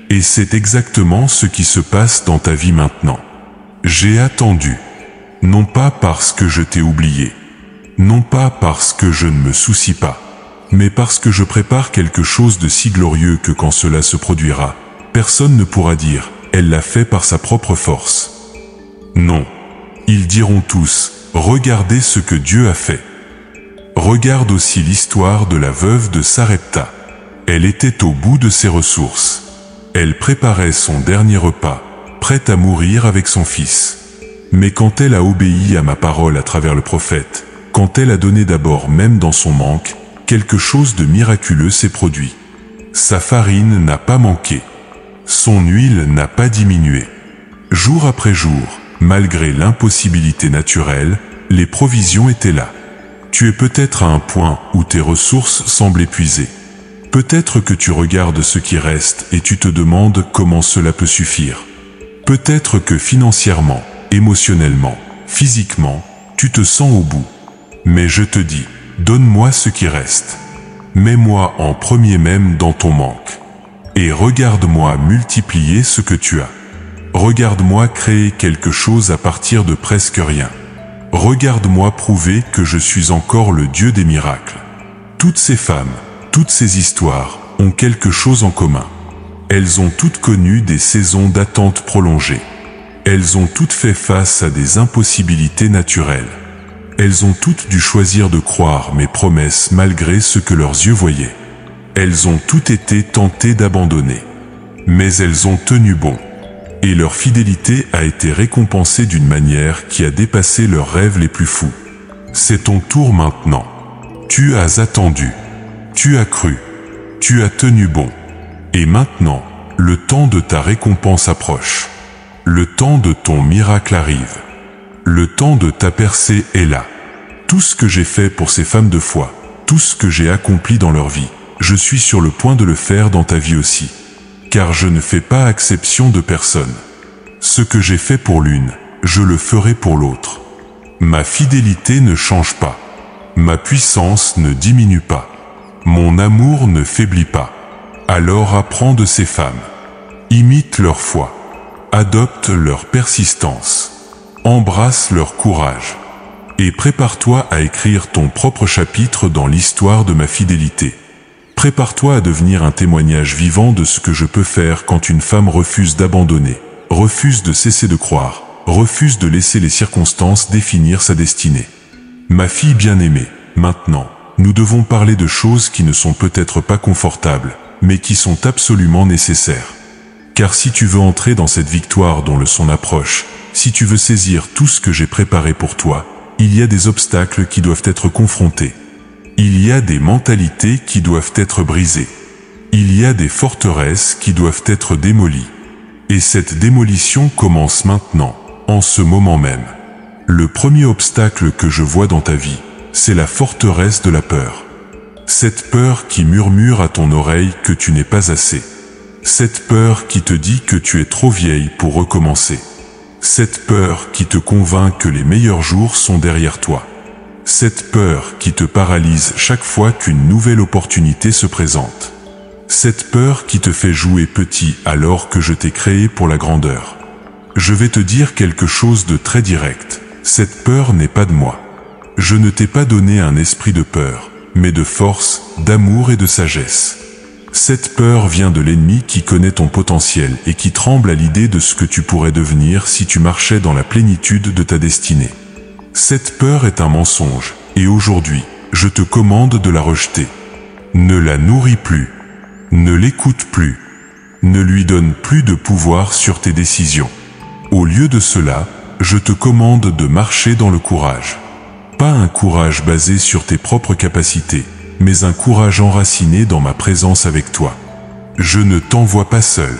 Et c'est exactement ce qui se passe dans ta vie maintenant. J'ai attendu. Non pas parce que je t'ai oublié. Non pas parce que je ne me soucie pas. Mais parce que je prépare quelque chose de si glorieux que quand cela se produira, personne ne pourra dire « Elle l'a fait par sa propre force ». Non. Ils diront tous « Regardez ce que Dieu a fait ». Regarde aussi l'histoire de la veuve de Sarepta. Elle était au bout de ses ressources. Elle préparait son dernier repas, prête à mourir avec son fils. Mais quand elle a obéi à ma parole à travers le prophète, quand elle a donné d'abord même dans son manque, quelque chose de miraculeux s'est produit. Sa farine n'a pas manqué. Son huile n'a pas diminué. Jour après jour, malgré l'impossibilité naturelle, les provisions étaient là. Tu es peut-être à un point où tes ressources semblent épuisées. Peut-être que tu regardes ce qui reste et tu te demandes comment cela peut suffire. Peut-être que financièrement, émotionnellement, physiquement, tu te sens au bout. Mais je te dis, donne-moi ce qui reste. Mets-moi en premier même dans ton manque. Et regarde-moi multiplier ce que tu as. Regarde-moi créer quelque chose à partir de presque rien. Regarde-moi prouver que je suis encore le Dieu des miracles. Toutes ces femmes, toutes ces histoires ont quelque chose en commun. Elles ont toutes connu des saisons d'attente prolongées. Elles ont toutes fait face à des impossibilités naturelles. Elles ont toutes dû choisir de croire mes promesses malgré ce que leurs yeux voyaient. Elles ont toutes été tentées d'abandonner. Mais elles ont tenu bon. Et leur fidélité a été récompensée d'une manière qui a dépassé leurs rêves les plus fous. C'est ton tour maintenant. Tu as attendu. Tu as cru. Tu as tenu bon. Et maintenant, le temps de ta récompense approche. Le temps de ton miracle arrive. Le temps de ta percée est là. Tout ce que j'ai fait pour ces femmes de foi, tout ce que j'ai accompli dans leur vie, je suis sur le point de le faire dans ta vie aussi. Car je ne fais pas exception de personne. Ce que j'ai fait pour l'une, je le ferai pour l'autre. Ma fidélité ne change pas. Ma puissance ne diminue pas. Mon amour ne faiblit pas. Alors apprends de ces femmes. Imite leur foi. Adopte leur persistance. Embrasse leur courage. Et prépare-toi à écrire ton propre chapitre dans l'histoire de ma fidélité. Prépare-toi à devenir un témoignage vivant de ce que je peux faire quand une femme refuse d'abandonner, refuse de cesser de croire, refuse de laisser les circonstances définir sa destinée. Ma fille bien-aimée, maintenant, nous devons parler de choses qui ne sont peut-être pas confortables, mais qui sont absolument nécessaires. Car si tu veux entrer dans cette victoire dont le son approche, si tu veux saisir tout ce que j'ai préparé pour toi, il y a des obstacles qui doivent être confrontés. Il y a des mentalités qui doivent être brisées. Il y a des forteresses qui doivent être démolies. Et cette démolition commence maintenant, en ce moment même. Le premier obstacle que je vois dans ta vie, c'est la forteresse de la peur. Cette peur qui murmure à ton oreille que tu n'es pas assez. Cette peur qui te dit que tu es trop vieille pour recommencer. Cette peur qui te convainc que les meilleurs jours sont derrière toi. Cette peur qui te paralyse chaque fois qu'une nouvelle opportunité se présente. Cette peur qui te fait jouer petit alors que je t'ai créé pour la grandeur. Je vais te dire quelque chose de très direct. Cette peur n'est pas de moi. Je ne t'ai pas donné un esprit de peur, mais de force, d'amour et de sagesse. Cette peur vient de l'ennemi qui connaît ton potentiel et qui tremble à l'idée de ce que tu pourrais devenir si tu marchais dans la plénitude de ta destinée. Cette peur est un mensonge, et aujourd'hui, je te commande de la rejeter. Ne la nourris plus. Ne l'écoute plus. Ne lui donne plus de pouvoir sur tes décisions. Au lieu de cela, je te commande de marcher dans le courage. Pas un courage basé sur tes propres capacités, mais un courage enraciné dans ma présence avec toi. Je ne t'envoie pas seul.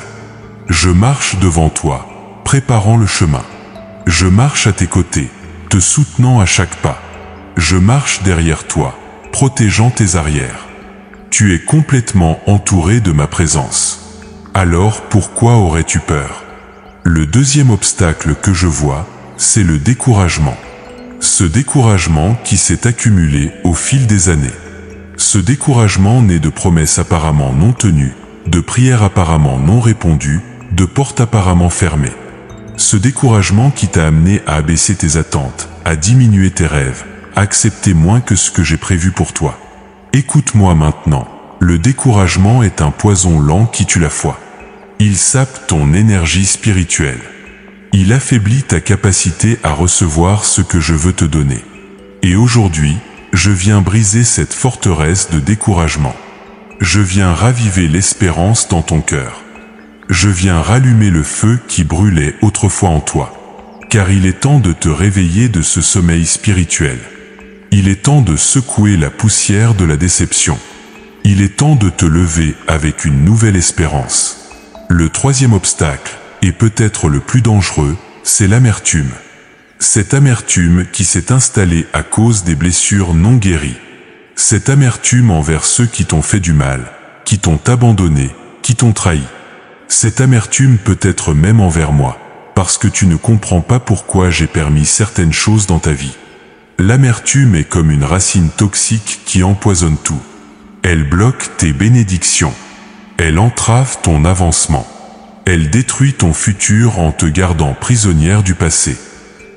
Je marche devant toi, préparant le chemin. Je marche à tes côtés, te soutenant à chaque pas. Je marche derrière toi, protégeant tes arrières. Tu es complètement entouré de ma présence. Alors pourquoi aurais-tu peur ? Le deuxième obstacle que je vois, c'est le découragement. Ce découragement qui s'est accumulé au fil des années. Ce découragement naît de promesses apparemment non tenues, de prières apparemment non répondues, de portes apparemment fermées. Ce découragement qui t'a amené à abaisser tes attentes, à diminuer tes rêves, à accepter moins que ce que j'ai prévu pour toi. Écoute-moi maintenant, le découragement est un poison lent qui tue la foi. Il sape ton énergie spirituelle. Il affaiblit ta capacité à recevoir ce que je veux te donner. Et aujourd'hui, je viens briser cette forteresse de découragement. Je viens raviver l'espérance dans ton cœur. Je viens rallumer le feu qui brûlait autrefois en toi. Car il est temps de te réveiller de ce sommeil spirituel. Il est temps de secouer la poussière de la déception. Il est temps de te lever avec une nouvelle espérance. Le troisième obstacle, et peut-être le plus dangereux, c'est l'amertume. Cette amertume qui s'est installée à cause des blessures non guéries. Cette amertume envers ceux qui t'ont fait du mal, qui t'ont abandonné, qui t'ont trahi. Cette amertume peut être même envers moi, parce que tu ne comprends pas pourquoi j'ai permis certaines choses dans ta vie. L'amertume est comme une racine toxique qui empoisonne tout. Elle bloque tes bénédictions. Elle entrave ton avancement. Elle détruit ton futur en te gardant prisonnière du passé.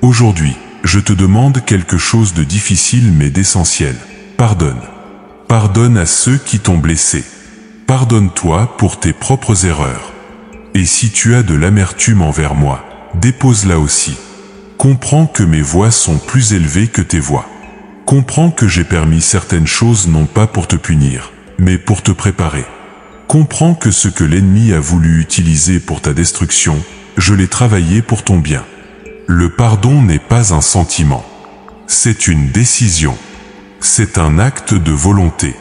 Aujourd'hui, je te demande quelque chose de difficile mais d'essentiel. Pardonne. Pardonne à ceux qui t'ont blessé. Pardonne-toi pour tes propres erreurs. Et si tu as de l'amertume envers moi, dépose-la aussi. Comprends que mes voix sont plus élevées que tes voix. Comprends que j'ai permis certaines choses non pas pour te punir, mais pour te préparer. Comprends que ce que l'ennemi a voulu utiliser pour ta destruction, je l'ai travaillé pour ton bien. Le pardon n'est pas un sentiment. C'est une décision. C'est un acte de volonté.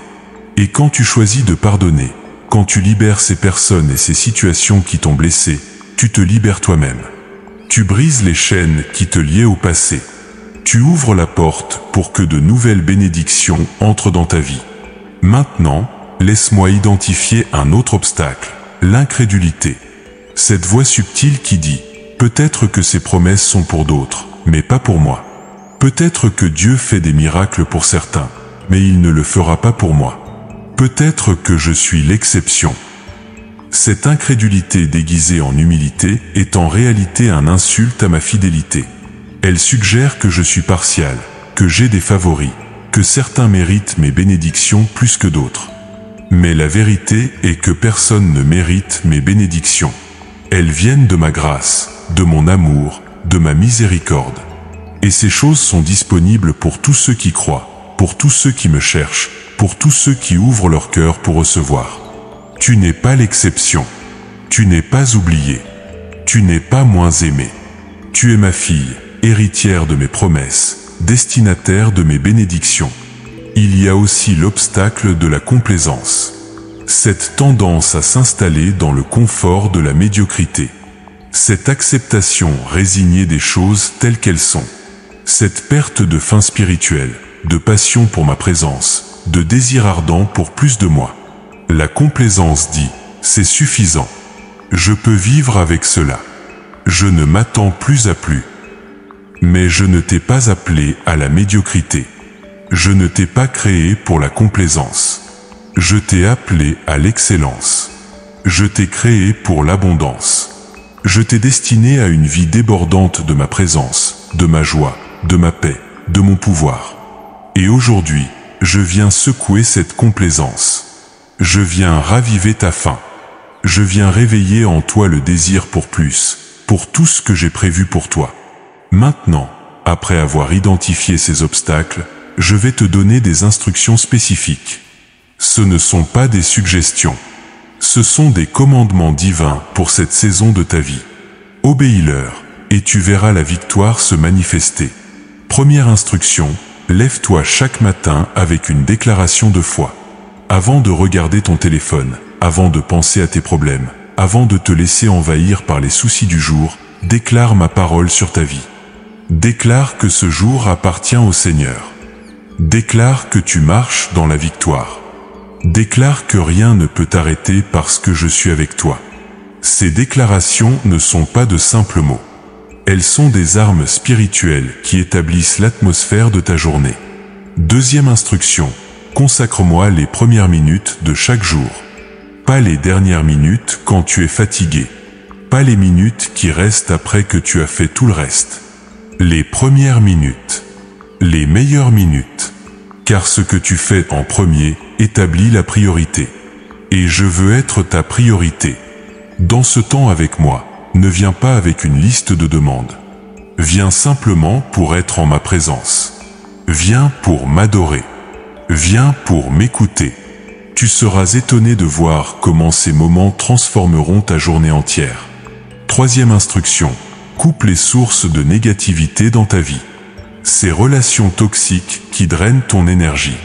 Et quand tu choisis de pardonner, quand tu libères ces personnes et ces situations qui t'ont blessé, tu te libères toi-même. Tu brises les chaînes qui te liaient au passé. Tu ouvres la porte pour que de nouvelles bénédictions entrent dans ta vie. Maintenant, laisse-moi identifier un autre obstacle, l'incrédulité. Cette voix subtile qui dit « Peut-être que ces promesses sont pour d'autres, mais pas pour moi. Peut-être que Dieu fait des miracles pour certains, mais il ne le fera pas pour moi. Peut-être que je suis l'exception. » Cette incrédulité déguisée en humilité est en réalité un insulte à ma fidélité. Elle suggère que je suis partial, que j'ai des favoris, que certains méritent mes bénédictions plus que d'autres. Mais la vérité est que personne ne mérite mes bénédictions. Elles viennent de ma grâce, de mon amour, de ma miséricorde. Et ces choses sont disponibles pour tous ceux qui croient, pour tous ceux qui me cherchent, pour tous ceux qui ouvrent leur cœur pour recevoir. Tu n'es pas l'exception. Tu n'es pas oublié. Tu n'es pas moins aimé. Tu es ma fille, héritière de mes promesses, destinataire de mes bénédictions. Il y a aussi l'obstacle de la complaisance. Cette tendance à s'installer dans le confort de la médiocrité. Cette acceptation résignée des choses telles qu'elles sont. Cette perte de faim spirituelle, de passion pour ma présence, de désir ardent pour plus de moi. La complaisance dit « C'est suffisant. Je peux vivre avec cela. Je ne m'attends plus à plus. » Mais je ne t'ai pas appelé à la médiocrité. Je ne t'ai pas créé pour la complaisance. Je t'ai appelé à l'excellence. Je t'ai créé pour l'abondance. Je t'ai destiné à une vie débordante de ma présence, de ma joie, de ma paix, de mon pouvoir. Et aujourd'hui, je viens secouer cette complaisance. Je viens raviver ta faim. Je viens réveiller en toi le désir pour plus, pour tout ce que j'ai prévu pour toi. Maintenant, après avoir identifié ces obstacles, je vais te donner des instructions spécifiques. Ce ne sont pas des suggestions. Ce sont des commandements divins pour cette saison de ta vie. Obéis-leur, et tu verras la victoire se manifester. Première instruction, lève-toi chaque matin avec une déclaration de foi. Avant de regarder ton téléphone, avant de penser à tes problèmes, avant de te laisser envahir par les soucis du jour, déclare ma parole sur ta vie. Déclare que ce jour appartient au Seigneur. Déclare que tu marches dans la victoire. Déclare que rien ne peut t'arrêter parce que je suis avec toi. Ces déclarations ne sont pas de simples mots. Elles sont des armes spirituelles qui établissent l'atmosphère de ta journée. Deuxième instruction, consacre-moi les premières minutes de chaque jour. Pas les dernières minutes quand tu es fatigué. Pas les minutes qui restent après que tu as fait tout le reste. Les premières minutes. Les meilleures minutes. Car ce que tu fais en premier établit la priorité. Et je veux être ta priorité. Dans ce temps avec moi, ne viens pas avec une liste de demandes. Viens simplement pour être en ma présence. Viens pour m'adorer. Viens pour m'écouter. Tu seras étonné de voir comment ces moments transformeront ta journée entière. Troisième instruction, coupe les sources de négativité dans ta vie. Ces relations toxiques qui drainent ton énergie.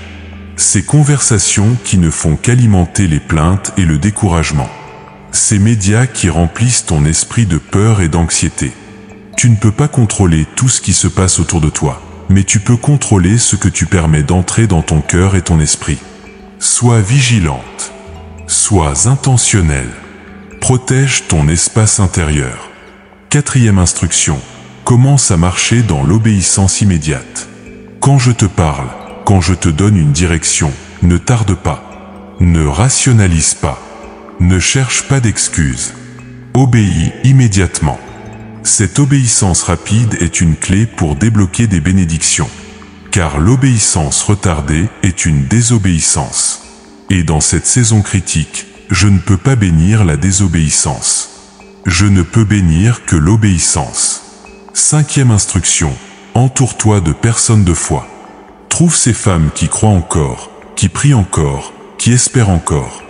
Ces conversations qui ne font qu'alimenter les plaintes et le découragement. Ces médias qui remplissent ton esprit de peur et d'anxiété. Tu ne peux pas contrôler tout ce qui se passe autour de toi, mais tu peux contrôler ce que tu permets d'entrer dans ton cœur et ton esprit. Sois vigilante. Sois intentionnelle. Protège ton espace intérieur. Quatrième instruction. Commence à marcher dans l'obéissance immédiate. Quand je te parle, quand je te donne une direction, ne tarde pas. Ne rationalise pas. Ne cherche pas d'excuses. Obéis immédiatement. Cette obéissance rapide est une clé pour débloquer des bénédictions. Car l'obéissance retardée est une désobéissance. Et dans cette saison critique, je ne peux pas bénir la désobéissance. Je ne peux bénir que l'obéissance. Cinquième instruction, entoure-toi de personnes de foi. Trouve ces femmes qui croient encore, qui prient encore, qui espèrent encore.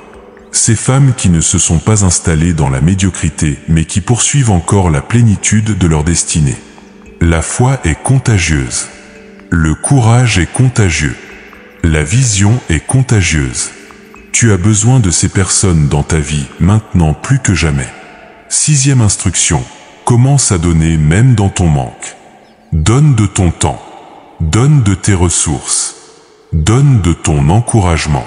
Ces femmes qui ne se sont pas installées dans la médiocrité, mais qui poursuivent encore la plénitude de leur destinée. La foi est contagieuse. Le courage est contagieux. La vision est contagieuse. Tu as besoin de ces personnes dans ta vie, maintenant plus que jamais. Sixième instruction, commence à donner même dans ton manque. Donne de ton temps. Donne de tes ressources. Donne de ton encouragement.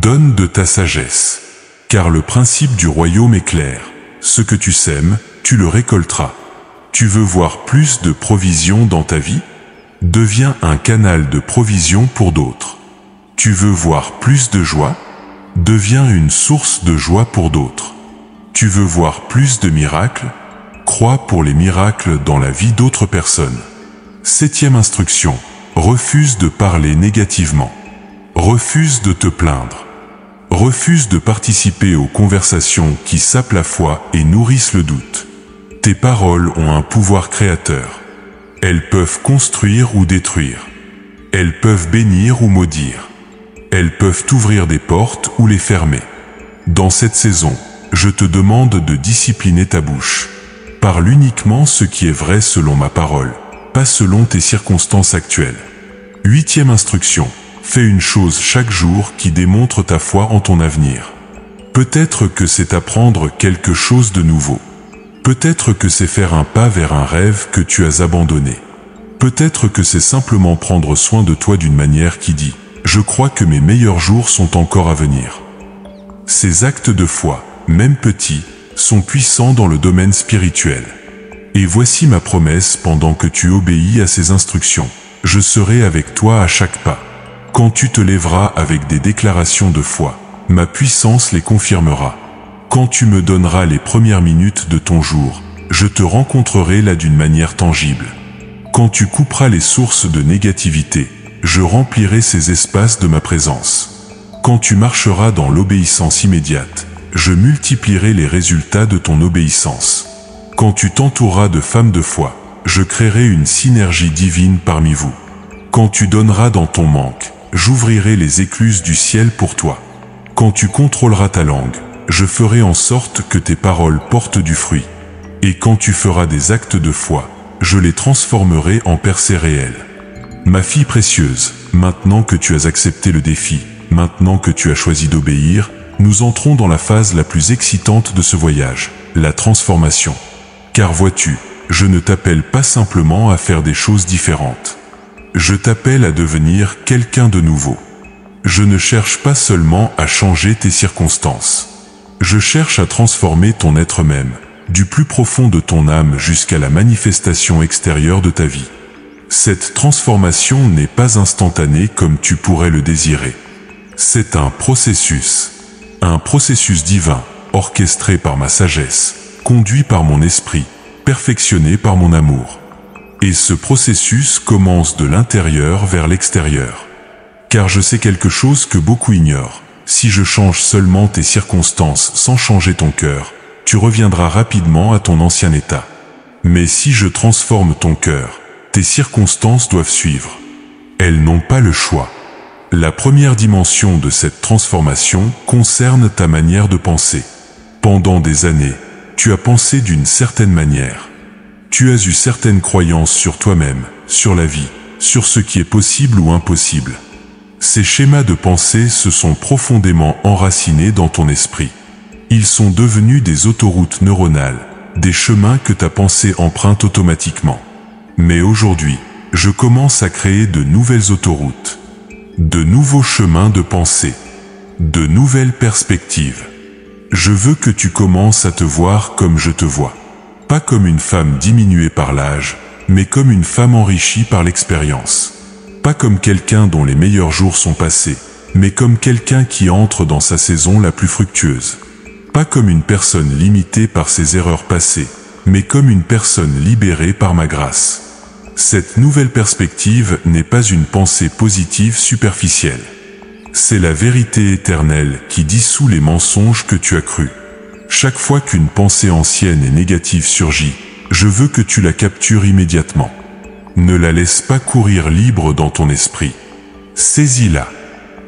Donne de ta sagesse. Car le principe du royaume est clair. Ce que tu sèmes, tu le récolteras. Tu veux voir plus de provisions dans ta vie? Deviens un canal de provision pour d'autres. Tu veux voir plus de joie? Deviens une source de joie pour d'autres. Tu veux voir plus de miracles? Crois pour les miracles dans la vie d'autres personnes. 7e instruction. Refuse de parler négativement. Refuse de te plaindre. Refuse de participer aux conversations qui sapent la foi et nourrissent le doute. Tes paroles ont un pouvoir créateur. Elles peuvent construire ou détruire. Elles peuvent bénir ou maudire. Elles peuvent ouvrir des portes ou les fermer. Dans cette saison, je te demande de discipliner ta bouche. Parle uniquement ce qui est vrai selon ma parole, pas selon tes circonstances actuelles. 8e instruction. Fais une chose chaque jour qui démontre ta foi en ton avenir. Peut-être que c'est apprendre quelque chose de nouveau. Peut-être que c'est faire un pas vers un rêve que tu as abandonné. Peut-être que c'est simplement prendre soin de toi d'une manière qui dit « Je crois que mes meilleurs jours sont encore à venir ». Ces actes de foi, même petits, sont puissants dans le domaine spirituel. Et voici ma promesse pendant que tu obéis à ces instructions. Je serai avec toi à chaque pas. Quand tu te lèveras avec des déclarations de foi, ma puissance les confirmera. Quand tu me donneras les premières minutes de ton jour, je te rencontrerai là d'une manière tangible. Quand tu couperas les sources de négativité, je remplirai ces espaces de ma présence. Quand tu marcheras dans l'obéissance immédiate, je multiplierai les résultats de ton obéissance. Quand tu t'entoureras de femmes de foi, je créerai une synergie divine parmi vous. Quand tu donneras dans ton manque, j'ouvrirai les écluses du ciel pour toi. Quand tu contrôleras ta langue, je ferai en sorte que tes paroles portent du fruit. Et quand tu feras des actes de foi, je les transformerai en percées réelles. Ma fille précieuse, maintenant que tu as accepté le défi, maintenant que tu as choisi d'obéir, nous entrons dans la phase la plus excitante de ce voyage, la transformation. Car vois-tu, je ne t'appelle pas simplement à faire des choses différentes. Je t'appelle à devenir quelqu'un de nouveau. Je ne cherche pas seulement à changer tes circonstances. Je cherche à transformer ton être même, du plus profond de ton âme jusqu'à la manifestation extérieure de ta vie. Cette transformation n'est pas instantanée comme tu pourrais le désirer. C'est un processus divin, orchestré par ma sagesse, conduit par mon esprit, perfectionné par mon amour. Et ce processus commence de l'intérieur vers l'extérieur. Car je sais quelque chose que beaucoup ignorent. Si je change seulement tes circonstances sans changer ton cœur, tu reviendras rapidement à ton ancien état. Mais si je transforme ton cœur, tes circonstances doivent suivre. Elles n'ont pas le choix. La première dimension de cette transformation concerne ta manière de penser. Pendant des années, tu as pensé d'une certaine manière. Tu as eu certaines croyances sur toi-même, sur la vie, sur ce qui est possible ou impossible. Ces schémas de pensée se sont profondément enracinés dans ton esprit. Ils sont devenus des autoroutes neuronales, des chemins que ta pensée emprunte automatiquement. Mais aujourd'hui, je commence à créer de nouvelles autoroutes, de nouveaux chemins de pensée, de nouvelles perspectives. Je veux que tu commences à te voir comme je te vois. Pas comme une femme diminuée par l'âge, mais comme une femme enrichie par l'expérience. Pas comme quelqu'un dont les meilleurs jours sont passés, mais comme quelqu'un qui entre dans sa saison la plus fructueuse. Pas comme une personne limitée par ses erreurs passées, mais comme une personne libérée par ma grâce. Cette nouvelle perspective n'est pas une pensée positive superficielle. C'est la vérité éternelle qui dissout les mensonges que tu as crus. Chaque fois qu'une pensée ancienne et négative surgit, je veux que tu la captures immédiatement. Ne la laisse pas courir libre dans ton esprit. Saisis-la.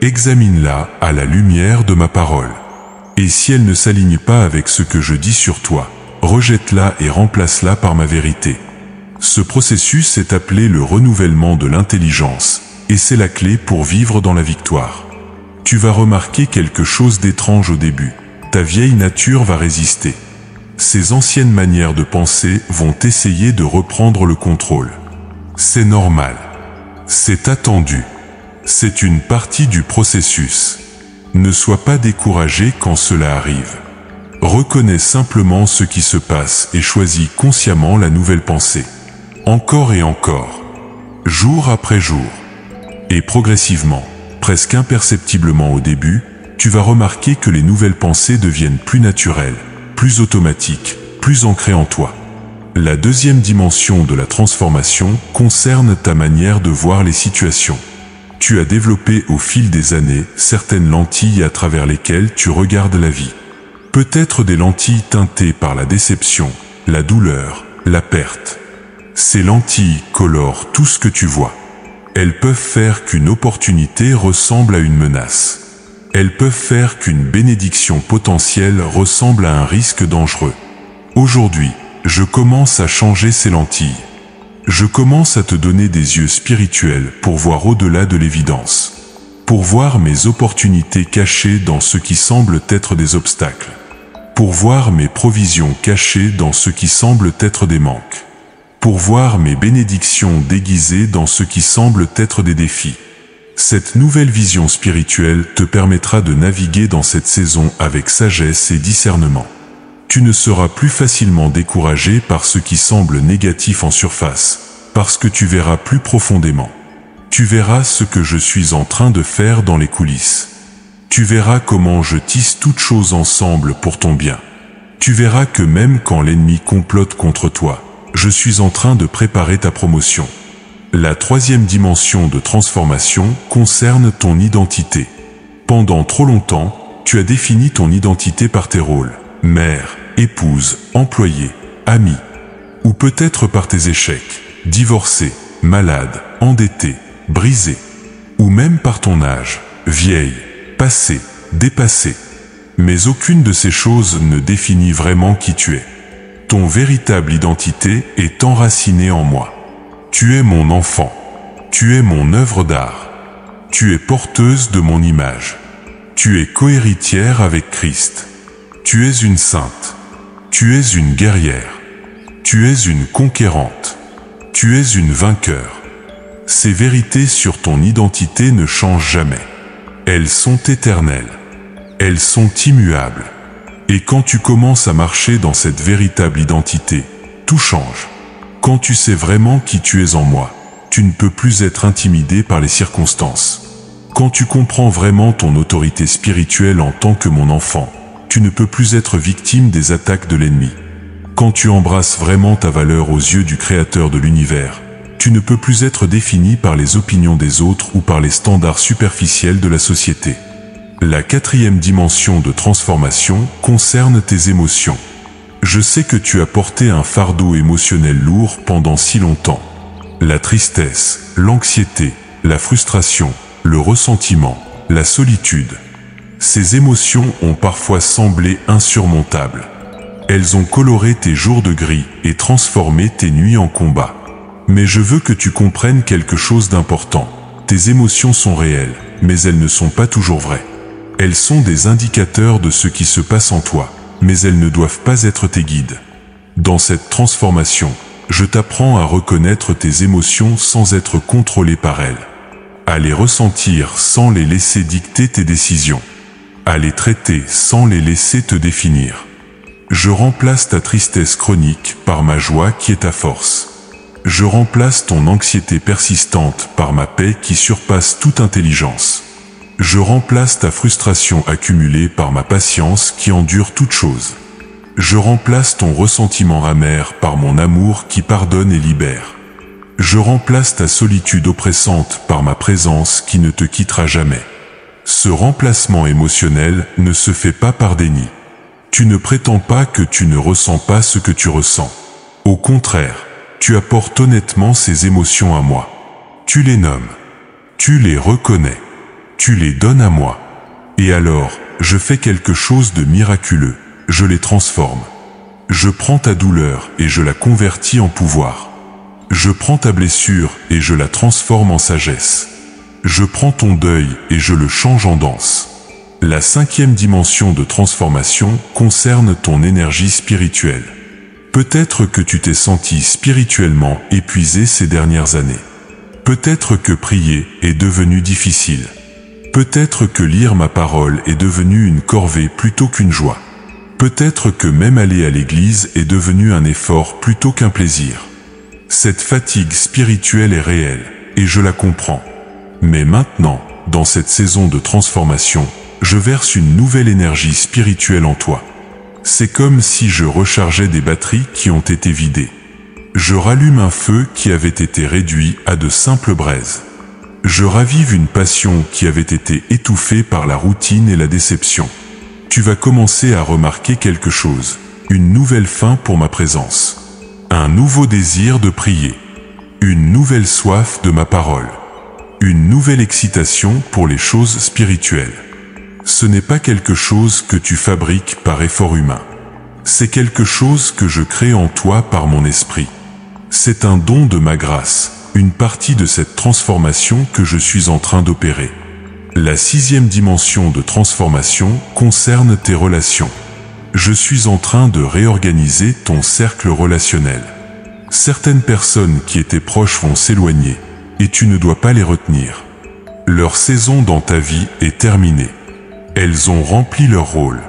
Examine-la à la lumière de ma parole. Et si elle ne s'aligne pas avec ce que je dis sur toi, rejette-la et remplace-la par ma vérité. Ce processus est appelé le renouvellement de l'intelligence, et c'est la clé pour vivre dans la victoire. Tu vas remarquer quelque chose d'étrange au début. Ta vieille nature va résister. Ces anciennes manières de penser vont essayer de reprendre le contrôle. C'est normal. C'est attendu. C'est une partie du processus. Ne sois pas découragé quand cela arrive. Reconnais simplement ce qui se passe et choisis consciemment la nouvelle pensée. Encore et encore. Jour après jour. Et progressivement, presque imperceptiblement au début, tu vas remarquer que les nouvelles pensées deviennent plus naturelles, plus automatiques, plus ancrées en toi. La deuxième dimension de la transformation concerne ta manière de voir les situations. Tu as développé au fil des années certaines lentilles à travers lesquelles tu regardes la vie. Peut-être des lentilles teintées par la déception, la douleur, la perte. Ces lentilles colorent tout ce que tu vois. Elles peuvent faire qu'une opportunité ressemble à une menace. Elles peuvent faire qu'une bénédiction potentielle ressemble à un risque dangereux. Aujourd'hui, je commence à changer ces lentilles. Je commence à te donner des yeux spirituels pour voir au-delà de l'évidence. Pour voir mes opportunités cachées dans ce qui semble être des obstacles. Pour voir mes provisions cachées dans ce qui semble être des manques. Pour voir mes bénédictions déguisées dans ce qui semble être des défis. Cette nouvelle vision spirituelle te permettra de naviguer dans cette saison avec sagesse et discernement. Tu ne seras plus facilement découragé par ce qui semble négatif en surface, parce que tu verras plus profondément. Tu verras ce que je suis en train de faire dans les coulisses. Tu verras comment je tisse toutes choses ensemble pour ton bien. Tu verras que même quand l'ennemi complote contre toi, je suis en train de préparer ta promotion. La troisième dimension de transformation concerne ton identité. Pendant trop longtemps, tu as défini ton identité par tes rôles. Mère, épouse, employée, amie. Ou peut-être par tes échecs, divorcée, malade, endettée, brisée. Ou même par ton âge, vieille, passée, dépassée. Mais aucune de ces choses ne définit vraiment qui tu es. Ton véritable identité est enracinée en moi. Tu es mon enfant. Tu es mon œuvre d'art. Tu es porteuse de mon image. Tu es cohéritière avec Christ. Tu es une sainte. Tu es une guerrière. Tu es une conquérante. Tu es une vainqueur. Ces vérités sur ton identité ne changent jamais. Elles sont éternelles. Elles sont immuables. Et quand tu commences à marcher dans cette véritable identité, tout change. Quand tu sais vraiment qui tu es en moi, tu ne peux plus être intimidé par les circonstances. Quand tu comprends vraiment ton autorité spirituelle en tant que mon enfant, tu ne peux plus être victime des attaques de l'ennemi. Quand tu embrasses vraiment ta valeur aux yeux du Créateur de l'univers, tu ne peux plus être défini par les opinions des autres ou par les standards superficiels de la société. La quatrième dimension de transformation concerne tes émotions. Je sais que tu as porté un fardeau émotionnel lourd pendant si longtemps. La tristesse, l'anxiété, la frustration, le ressentiment, la solitude. Ces émotions ont parfois semblé insurmontables. Elles ont coloré tes jours de gris et transformé tes nuits en combat. Mais je veux que tu comprennes quelque chose d'important. Tes émotions sont réelles, mais elles ne sont pas toujours vraies. Elles sont des indicateurs de ce qui se passe en toi, mais elles ne doivent pas être tes guides. Dans cette transformation, je t'apprends à reconnaître tes émotions sans être contrôlé par elles. À les ressentir sans les laisser dicter tes décisions. À les traiter sans les laisser te définir. Je remplace ta tristesse chronique par ma joie qui est ta force. Je remplace ton anxiété persistante par ma paix qui surpasse toute intelligence. Je remplace ta frustration accumulée par ma patience qui endure toute chose. Je remplace ton ressentiment amer par mon amour qui pardonne et libère. Je remplace ta solitude oppressante par ma présence qui ne te quittera jamais. Ce remplacement émotionnel ne se fait pas par déni. Tu ne prétends pas que tu ne ressens pas ce que tu ressens. Au contraire, tu apportes honnêtement ces émotions à moi. Tu les nommes. Tu les reconnais. Tu les donnes à moi. Et alors, je fais quelque chose de miraculeux. Je les transforme. Je prends ta douleur et je la convertis en pouvoir. Je prends ta blessure et je la transforme en sagesse. Je prends ton deuil et je le change en danse. La cinquième dimension de transformation concerne ton énergie spirituelle. Peut-être que tu t'es senti spirituellement épuisé ces dernières années. Peut-être que prier est devenu difficile. Peut-être que lire ma parole est devenu une corvée plutôt qu'une joie. Peut-être que même aller à l'église est devenu un effort plutôt qu'un plaisir. Cette fatigue spirituelle est réelle, et je la comprends. Mais maintenant, dans cette saison de transformation, je verse une nouvelle énergie spirituelle en toi. C'est comme si je rechargeais des batteries qui ont été vidées. Je rallume un feu qui avait été réduit à de simples braises. Je ravive une passion qui avait été étouffée par la routine et la déception. Tu vas commencer à remarquer quelque chose, une nouvelle faim pour ma présence, un nouveau désir de prier, une nouvelle soif de ma parole, une nouvelle excitation pour les choses spirituelles. Ce n'est pas quelque chose que tu fabriques par effort humain. C'est quelque chose que je crée en toi par mon esprit. C'est un don de ma grâce, une partie de cette transformation que je suis en train d'opérer. La 6e dimension de transformation concerne tes relations. Je suis en train de réorganiser ton cercle relationnel. Certaines personnes qui étaient proches vont s'éloigner, et tu ne dois pas les retenir. Leur saison dans ta vie est terminée. Elles ont rempli leur rôle.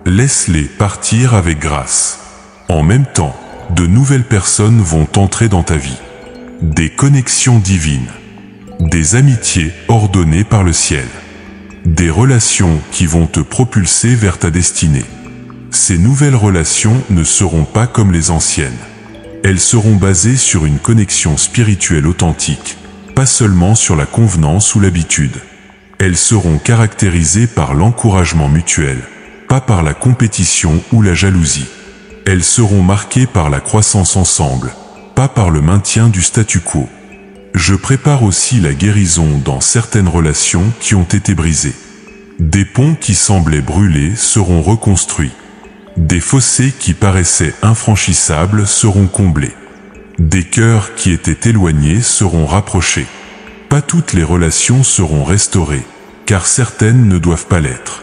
Laisse-les partir avec grâce. En même temps, de nouvelles personnes vont entrer dans ta vie. Des connexions divines. Des amitiés ordonnées par le ciel. Des relations qui vont te propulser vers ta destinée. Ces nouvelles relations ne seront pas comme les anciennes. Elles seront basées sur une connexion spirituelle authentique, pas seulement sur la convenance ou l'habitude. Elles seront caractérisées par l'encouragement mutuel, pas par la compétition ou la jalousie. Elles seront marquées par la croissance ensemble, pas par le maintien du statu quo. Je prépare aussi la guérison dans certaines relations qui ont été brisées. Des ponts qui semblaient brûlés seront reconstruits. Des fossés qui paraissaient infranchissables seront comblés. Des cœurs qui étaient éloignés seront rapprochés. Pas toutes les relations seront restaurées, car certaines ne doivent pas l'être.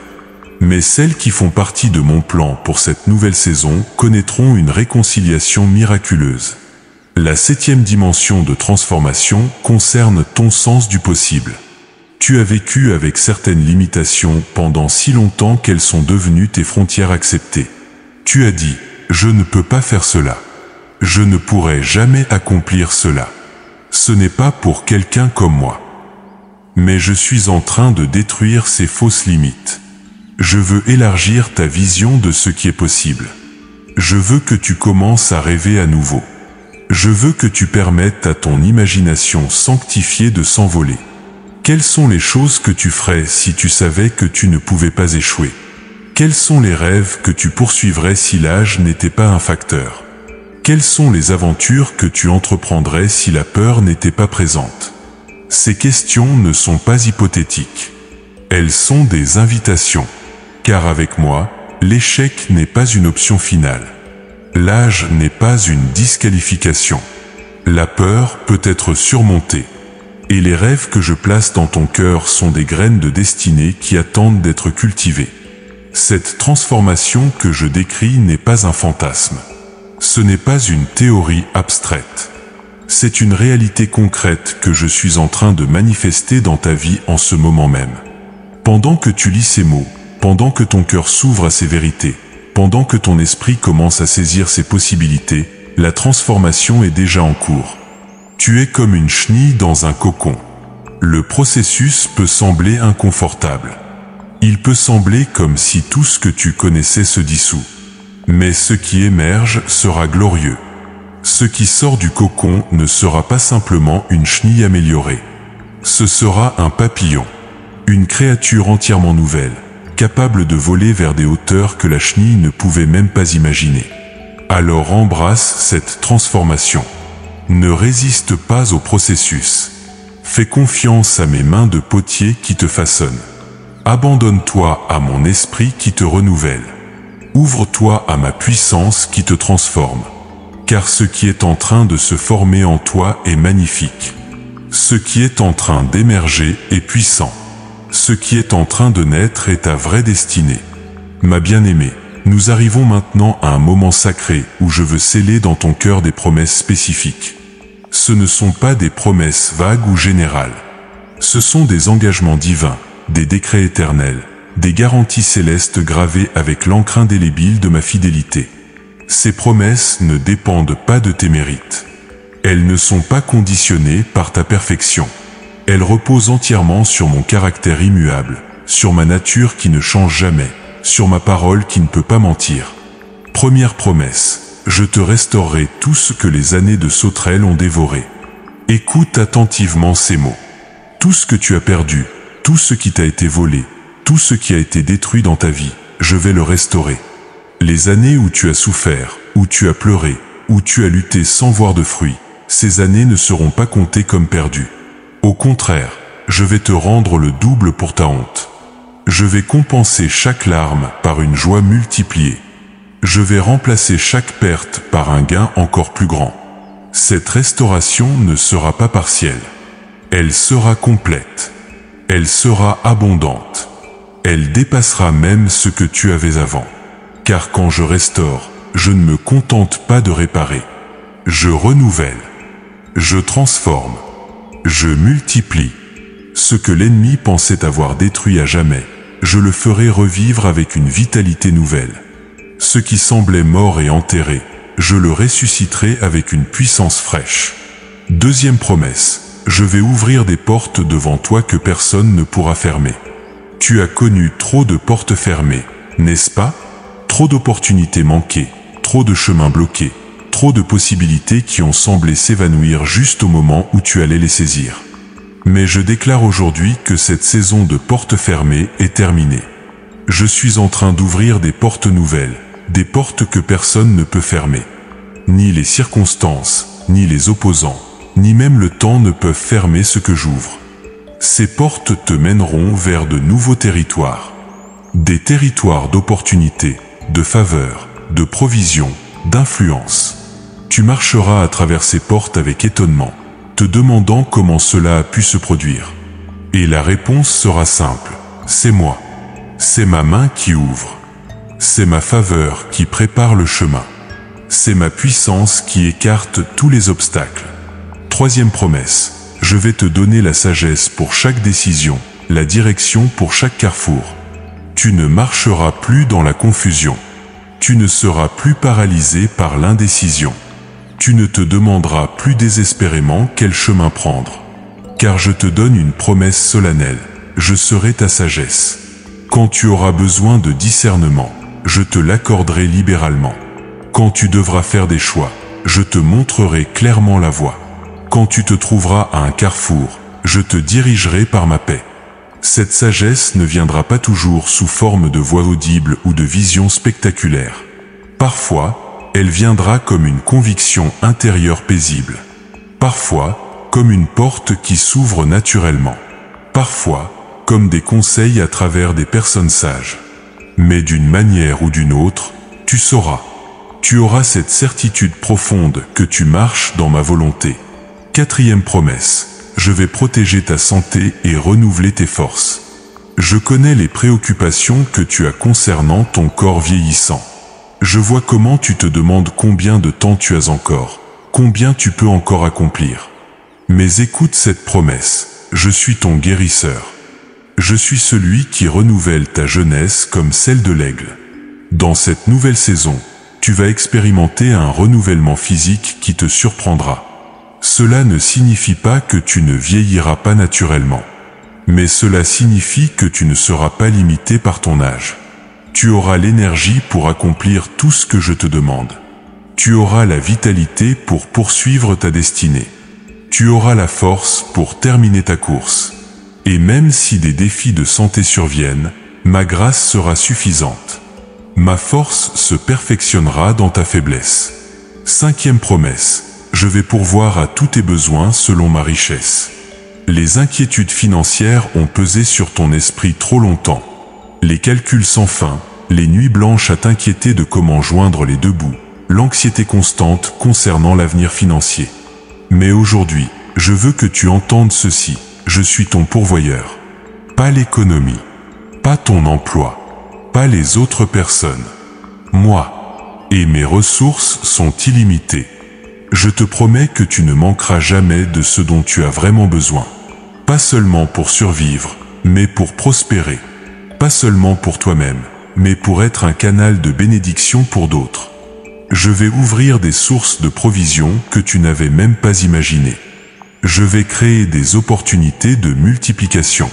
Mais celles qui font partie de mon plan pour cette nouvelle saison connaîtront une réconciliation miraculeuse. La 7e dimension de transformation concerne ton sens du possible. Tu as vécu avec certaines limitations pendant si longtemps qu'elles sont devenues tes frontières acceptées. Tu as dit, je ne peux pas faire cela. Je ne pourrai jamais accomplir cela. Ce n'est pas pour quelqu'un comme moi. Mais je suis en train de détruire ces fausses limites. Je veux élargir ta vision de ce qui est possible. Je veux que tu commences à rêver à nouveau. Je veux que tu permettes à ton imagination sanctifiée de s'envoler. Quelles sont les choses que tu ferais si tu savais que tu ne pouvais pas échouer? Quels sont les rêves que tu poursuivrais si l'âge n'était pas un facteur? Quelles sont les aventures que tu entreprendrais si la peur n'était pas présente? Ces questions ne sont pas hypothétiques. Elles sont des invitations. Car avec moi, l'échec n'est pas une option finale. L'âge n'est pas une disqualification. La peur peut être surmontée. Et les rêves que je place dans ton cœur sont des graines de destinée qui attendent d'être cultivées. Cette transformation que je décris n'est pas un fantasme. Ce n'est pas une théorie abstraite. C'est une réalité concrète que je suis en train de manifester dans ta vie en ce moment même. Pendant que tu lis ces mots, pendant que ton cœur s'ouvre à ces vérités, pendant que ton esprit commence à saisir ces possibilités, la transformation est déjà en cours. Tu es comme une chenille dans un cocon. Le processus peut sembler inconfortable. Il peut sembler comme si tout ce que tu connaissais se dissout. Mais ce qui émerge sera glorieux. Ce qui sort du cocon ne sera pas simplement une chenille améliorée. Ce sera un papillon. Une créature entièrement nouvelle, capable de voler vers des hauteurs que la chenille ne pouvait même pas imaginer. Alors embrasse cette transformation. Ne résiste pas au processus. Fais confiance à mes mains de potier qui te façonnent. Abandonne-toi à mon esprit qui te renouvelle. Ouvre-toi à ma puissance qui te transforme. Car ce qui est en train de se former en toi est magnifique. Ce qui est en train d'émerger est puissant. Ce qui est en train de naître est ta vraie destinée. Ma bien-aimée, nous arrivons maintenant à un moment sacré où je veux sceller dans ton cœur des promesses spécifiques. Ce ne sont pas des promesses vagues ou générales. Ce sont des engagements divins, des décrets éternels, des garanties célestes gravées avec l'encre indélébile de ma fidélité. Ces promesses ne dépendent pas de tes mérites. Elles ne sont pas conditionnées par ta perfection. Elles reposent entièrement sur mon caractère immuable, sur ma nature qui ne change jamais, sur ma parole qui ne peut pas mentir. Première promesse, je te restaurerai tout ce que les années de sauterelles ont dévoré. Écoute attentivement ces mots. Tout ce que tu as perdu, tout ce qui t'a été volé, tout ce qui a été détruit dans ta vie, je vais le restaurer. Les années où tu as souffert, où tu as pleuré, où tu as lutté sans voir de fruits, ces années ne seront pas comptées comme perdues. Au contraire, je vais te rendre le double pour ta honte. Je vais compenser chaque larme par une joie multipliée. Je vais remplacer chaque perte par un gain encore plus grand. Cette restauration ne sera pas partielle. Elle sera complète. Elle sera abondante. Elle dépassera même ce que tu avais avant. Car quand je restaure, je ne me contente pas de réparer. Je renouvelle. Je transforme. Je multiplie. Ce que l'ennemi pensait avoir détruit à jamais, je le ferai revivre avec une vitalité nouvelle. Ce qui semblait mort et enterré, je le ressusciterai avec une puissance fraîche. Deuxième promesse, je vais ouvrir des portes devant toi que personne ne pourra fermer. Tu as connu trop de portes fermées, n'est-ce pas? Trop d'opportunités manquées, trop de chemins bloqués, trop de possibilités qui ont semblé s'évanouir juste au moment où tu allais les saisir. Mais je déclare aujourd'hui que cette saison de portes fermées est terminée. Je suis en train d'ouvrir des portes nouvelles, des portes que personne ne peut fermer. Ni les circonstances, ni les opposants, ni même le temps ne peuvent fermer ce que j'ouvre. Ces portes te mèneront vers de nouveaux territoires. Des territoires d'opportunités, de faveur, de provision, d'influence. Tu marcheras à travers ces portes avec étonnement, te demandant comment cela a pu se produire. Et la réponse sera simple, c'est moi. C'est ma main qui ouvre. C'est ma faveur qui prépare le chemin. C'est ma puissance qui écarte tous les obstacles. Troisième promesse, je vais te donner la sagesse pour chaque décision, la direction pour chaque carrefour. Tu ne marcheras plus dans la confusion. Tu ne seras plus paralysé par l'indécision. Tu ne te demanderas plus désespérément quel chemin prendre. Car je te donne une promesse solennelle, je serai ta sagesse. Quand tu auras besoin de discernement, je te l'accorderai libéralement. Quand tu devras faire des choix, je te montrerai clairement la voie. Quand tu te trouveras à un carrefour, je te dirigerai par ma paix. Cette sagesse ne viendra pas toujours sous forme de voix audible ou de visions spectaculaires. Parfois, elle viendra comme une conviction intérieure paisible. Parfois, comme une porte qui s'ouvre naturellement. Parfois, comme des conseils à travers des personnes sages. Mais d'une manière ou d'une autre, tu sauras. Tu auras cette certitude profonde que tu marches dans ma volonté. Quatrième promesse, je vais protéger ta santé et renouveler tes forces. Je connais les préoccupations que tu as concernant ton corps vieillissant. Je vois comment tu te demandes combien de temps tu as encore, combien tu peux encore accomplir. Mais écoute cette promesse, je suis ton guérisseur. Je suis celui qui renouvelle ta jeunesse comme celle de l'aigle. Dans cette nouvelle saison, tu vas expérimenter un renouvellement physique qui te surprendra. Cela ne signifie pas que tu ne vieilliras pas naturellement. Mais cela signifie que tu ne seras pas limité par ton âge. Tu auras l'énergie pour accomplir tout ce que je te demande. Tu auras la vitalité pour poursuivre ta destinée. Tu auras la force pour terminer ta course. Et même si des défis de santé surviennent, ma grâce sera suffisante. Ma force se perfectionnera dans ta faiblesse. Cinquième promesse, je vais pourvoir à tous tes besoins selon ma richesse. Les inquiétudes financières ont pesé sur ton esprit trop longtemps. Les calculs sans fin, les nuits blanches à t'inquiéter de comment joindre les deux bouts, l'anxiété constante concernant l'avenir financier. Mais aujourd'hui, je veux que tu entendes ceci, je suis ton pourvoyeur. Pas l'économie, pas ton emploi, pas les autres personnes. Moi, et mes ressources sont illimitées. Je te promets que tu ne manqueras jamais de ce dont tu as vraiment besoin. Pas seulement pour survivre, mais pour prospérer. Pas seulement pour toi-même, mais pour être un canal de bénédiction pour d'autres. Je vais ouvrir des sources de provision que tu n'avais même pas imaginées. Je vais créer des opportunités de multiplication.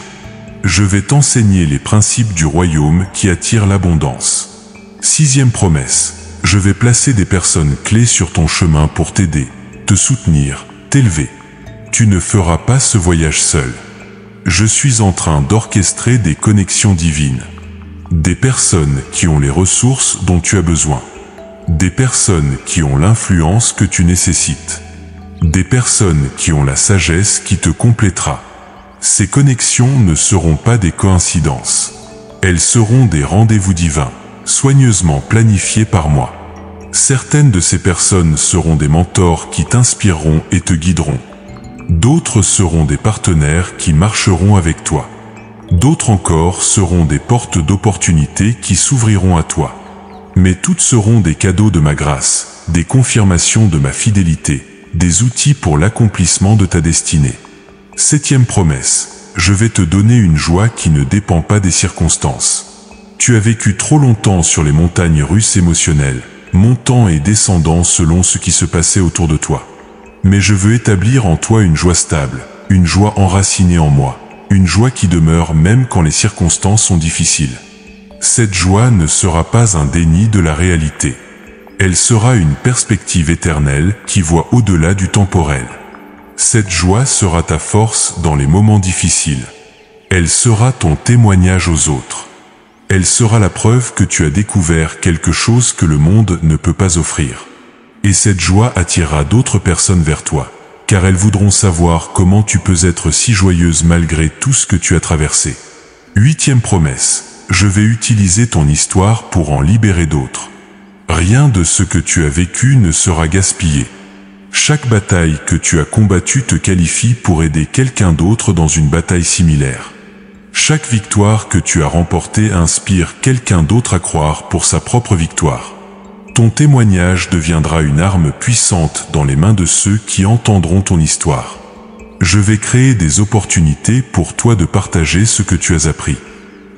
Je vais t'enseigner les principes du royaume qui attirent l'abondance. 6e promesse. Je vais placer des personnes clés sur ton chemin pour t'aider, te soutenir, t'élever. Tu ne feras pas ce voyage seul. Je suis en train d'orchestrer des connexions divines. Des personnes qui ont les ressources dont tu as besoin. Des personnes qui ont l'influence que tu nécessites. Des personnes qui ont la sagesse qui te complétera. Ces connexions ne seront pas des coïncidences. Elles seront des rendez-vous divins, soigneusement planifiés par moi. Certaines de ces personnes seront des mentors qui t'inspireront et te guideront. D'autres seront des partenaires qui marcheront avec toi. D'autres encore seront des portes d'opportunités qui s'ouvriront à toi. Mais toutes seront des cadeaux de ma grâce, des confirmations de ma fidélité, des outils pour l'accomplissement de ta destinée. 7e promesse. Je vais te donner une joie qui ne dépend pas des circonstances. Tu as vécu trop longtemps sur les montagnes russes émotionnelles, montant et descendant selon ce qui se passait autour de toi. Mais je veux établir en toi une joie stable, une joie enracinée en moi, une joie qui demeure même quand les circonstances sont difficiles. Cette joie ne sera pas un déni de la réalité. Elle sera une perspective éternelle qui voit au-delà du temporel. Cette joie sera ta force dans les moments difficiles. Elle sera ton témoignage aux autres. Elle sera la preuve que tu as découvert quelque chose que le monde ne peut pas offrir. Et cette joie attirera d'autres personnes vers toi, car elles voudront savoir comment tu peux être si joyeuse malgré tout ce que tu as traversé. 8e promesse. Je vais utiliser ton histoire pour en libérer d'autres. Rien de ce que tu as vécu ne sera gaspillé. Chaque bataille que tu as combattue te qualifie pour aider quelqu'un d'autre dans une bataille similaire. Chaque victoire que tu as remportée inspire quelqu'un d'autre à croire pour sa propre victoire. Ton témoignage deviendra une arme puissante dans les mains de ceux qui entendront ton histoire. Je vais créer des opportunités pour toi de partager ce que tu as appris.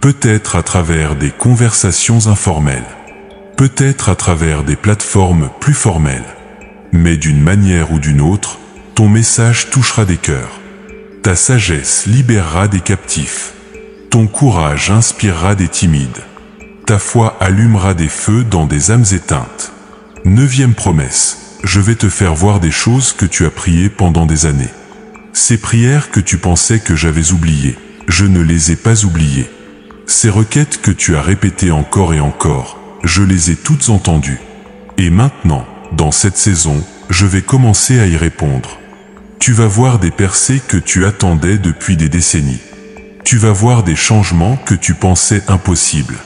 Peut-être à travers des conversations informelles. Peut-être à travers des plateformes plus formelles. Mais d'une manière ou d'une autre, ton message touchera des cœurs. Ta sagesse libérera des captifs. Ton courage inspirera des timides. Ta foi allumera des feux dans des âmes éteintes. 9e promesse. Je vais te faire voir des choses que tu as priées pendant des années. Ces prières que tu pensais que j'avais oubliées, je ne les ai pas oubliées. Ces requêtes que tu as répétées encore et encore, je les ai toutes entendues. Et maintenant, dans cette saison, je vais commencer à y répondre. Tu vas voir des percées que tu attendais depuis des décennies. Tu vas voir des changements que tu pensais impossibles.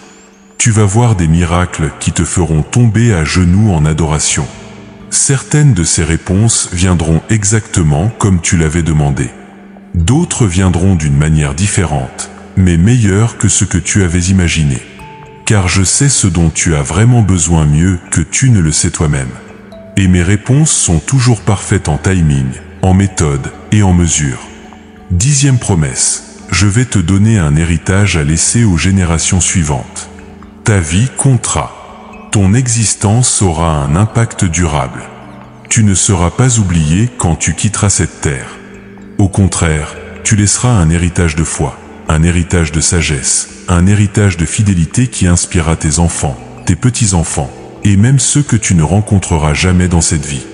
Tu vas voir des miracles qui te feront tomber à genoux en adoration. Certaines de ces réponses viendront exactement comme tu l'avais demandé. D'autres viendront d'une manière différente, mais meilleure que ce que tu avais imaginé. Car je sais ce dont tu as vraiment besoin mieux que tu ne le sais toi-même. Et mes réponses sont toujours parfaites en timing, en méthode et en mesure. 10e promesse. Je vais te donner un héritage à laisser aux générations suivantes. Ta vie comptera. Ton existence aura un impact durable. Tu ne seras pas oublié quand tu quitteras cette terre. Au contraire, tu laisseras un héritage de foi, un héritage de sagesse, un héritage de fidélité qui inspirera tes enfants, tes petits-enfants, et même ceux que tu ne rencontreras jamais dans cette vie.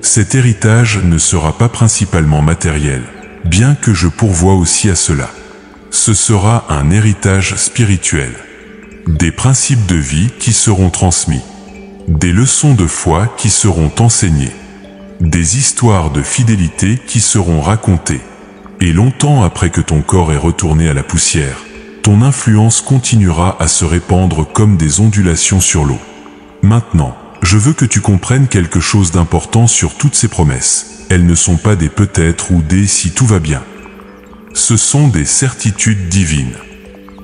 Cet héritage ne sera pas principalement matériel, bien que je pourvoie aussi à cela. Ce sera un héritage spirituel. Des principes de vie qui seront transmis. Des leçons de foi qui seront enseignées. Des histoires de fidélité qui seront racontées. Et longtemps après que ton corps est retourné à la poussière, ton influence continuera à se répandre comme des ondulations sur l'eau. Maintenant, je veux que tu comprennes quelque chose d'important sur toutes ces promesses. Elles ne sont pas des peut-être ou des si tout va bien. Ce sont des certitudes divines.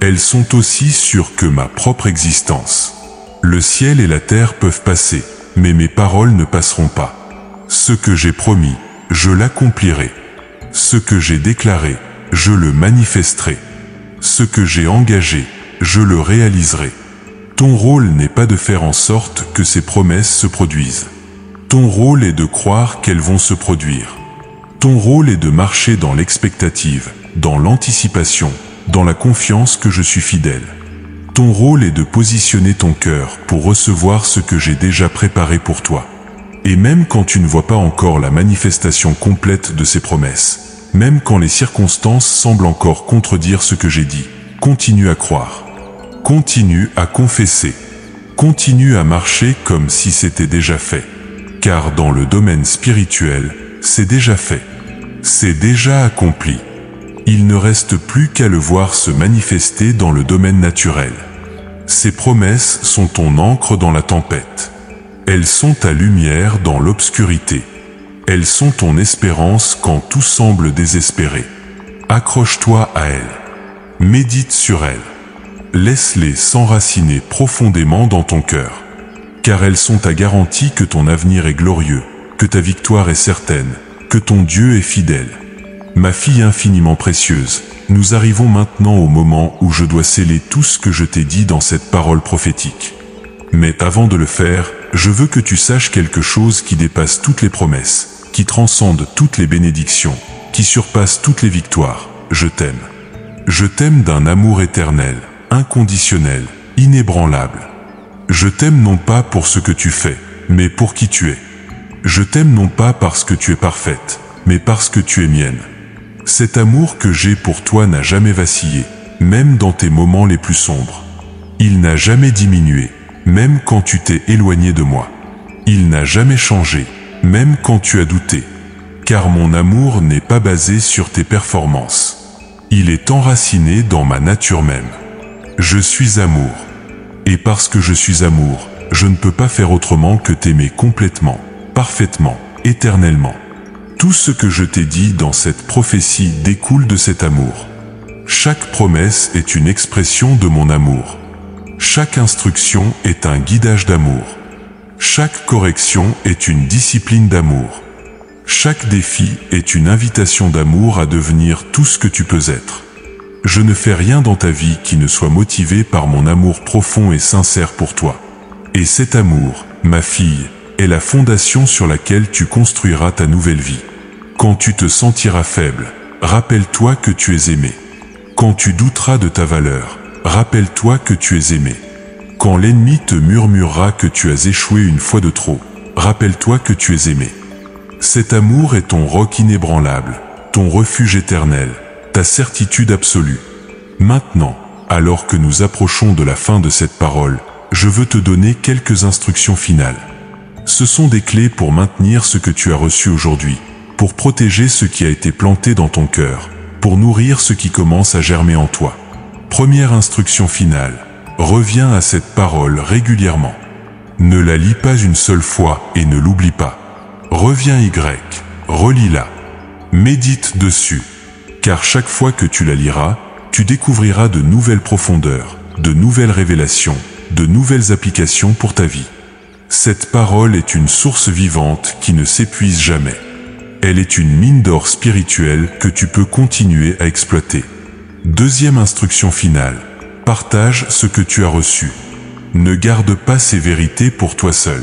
Elles sont aussi sûres que ma propre existence. Le ciel et la terre peuvent passer, mais mes paroles ne passeront pas. Ce que j'ai promis, je l'accomplirai. Ce que j'ai déclaré, je le manifesterai. Ce que j'ai engagé, je le réaliserai. Ton rôle n'est pas de faire en sorte que ces promesses se produisent. Ton rôle est de croire qu'elles vont se produire. Ton rôle est de marcher dans l'expectative, dans l'anticipation, dans la confiance que je suis fidèle. Ton rôle est de positionner ton cœur pour recevoir ce que j'ai déjà préparé pour toi. Et même quand tu ne vois pas encore la manifestation complète de ces promesses, même quand les circonstances semblent encore contredire ce que j'ai dit, continue à croire. Continue à confesser. Continue à marcher comme si c'était déjà fait. Car dans le domaine spirituel, c'est déjà fait. C'est déjà accompli. Il ne reste plus qu'à le voir se manifester dans le domaine naturel. Ces promesses sont ton encre dans la tempête. Elles sont ta lumière dans l'obscurité. Elles sont ton espérance quand tout semble désespéré. Accroche-toi à elles. Médite sur elles. Laisse-les s'enraciner profondément dans ton cœur. Car elles sont ta garantie que ton avenir est glorieux, que ta victoire est certaine, que ton Dieu est fidèle. Ma fille infiniment précieuse, nous arrivons maintenant au moment où je dois sceller tout ce que je t'ai dit dans cette parole prophétique. Mais avant de le faire, je veux que tu saches quelque chose qui dépasse toutes les promesses, qui transcende toutes les bénédictions, qui surpasse toutes les victoires. Je t'aime. Je t'aime d'un amour éternel, inconditionnel, inébranlable. Je t'aime non pas pour ce que tu fais, mais pour qui tu es. Je t'aime non pas parce que tu es parfaite, mais parce que tu es mienne. Cet amour que j'ai pour toi n'a jamais vacillé, même dans tes moments les plus sombres. Il n'a jamais diminué, même quand tu t'es éloigné de moi. Il n'a jamais changé, même quand tu as douté. Car mon amour n'est pas basé sur tes performances. Il est enraciné dans ma nature même. Je suis amour. Et parce que je suis amour, je ne peux pas faire autrement que t'aimer complètement, parfaitement, éternellement. Tout ce que je t'ai dit dans cette prophétie découle de cet amour. Chaque promesse est une expression de mon amour. Chaque instruction est un guidage d'amour. Chaque correction est une discipline d'amour. Chaque défi est une invitation d'amour à devenir tout ce que tu peux être. Je ne fais rien dans ta vie qui ne soit motivé par mon amour profond et sincère pour toi. Et cet amour, ma fille, est la fondation sur laquelle tu construiras ta nouvelle vie. Quand tu te sentiras faible, rappelle-toi que tu es aimé. Quand tu douteras de ta valeur, rappelle-toi que tu es aimé. Quand l'ennemi te murmurera que tu as échoué une fois de trop, rappelle-toi que tu es aimé. Cet amour est ton roc inébranlable, ton refuge éternel, ta certitude absolue. Maintenant, alors que nous approchons de la fin de cette parole, je veux te donner quelques instructions finales. Ce sont des clés pour maintenir ce que tu as reçu aujourd'hui, pour protéger ce qui a été planté dans ton cœur, pour nourrir ce qui commence à germer en toi. Première instruction finale, reviens à cette parole régulièrement. Ne la lis pas une seule fois et ne l'oublie pas. Reviens relis-la. Médite dessus. Car chaque fois que tu la liras, tu découvriras de nouvelles profondeurs, de nouvelles révélations, de nouvelles applications pour ta vie. Cette parole est une source vivante qui ne s'épuise jamais. Elle est une mine d'or spirituelle que tu peux continuer à exploiter. Deuxième instruction finale, partage ce que tu as reçu. Ne garde pas ces vérités pour toi seul.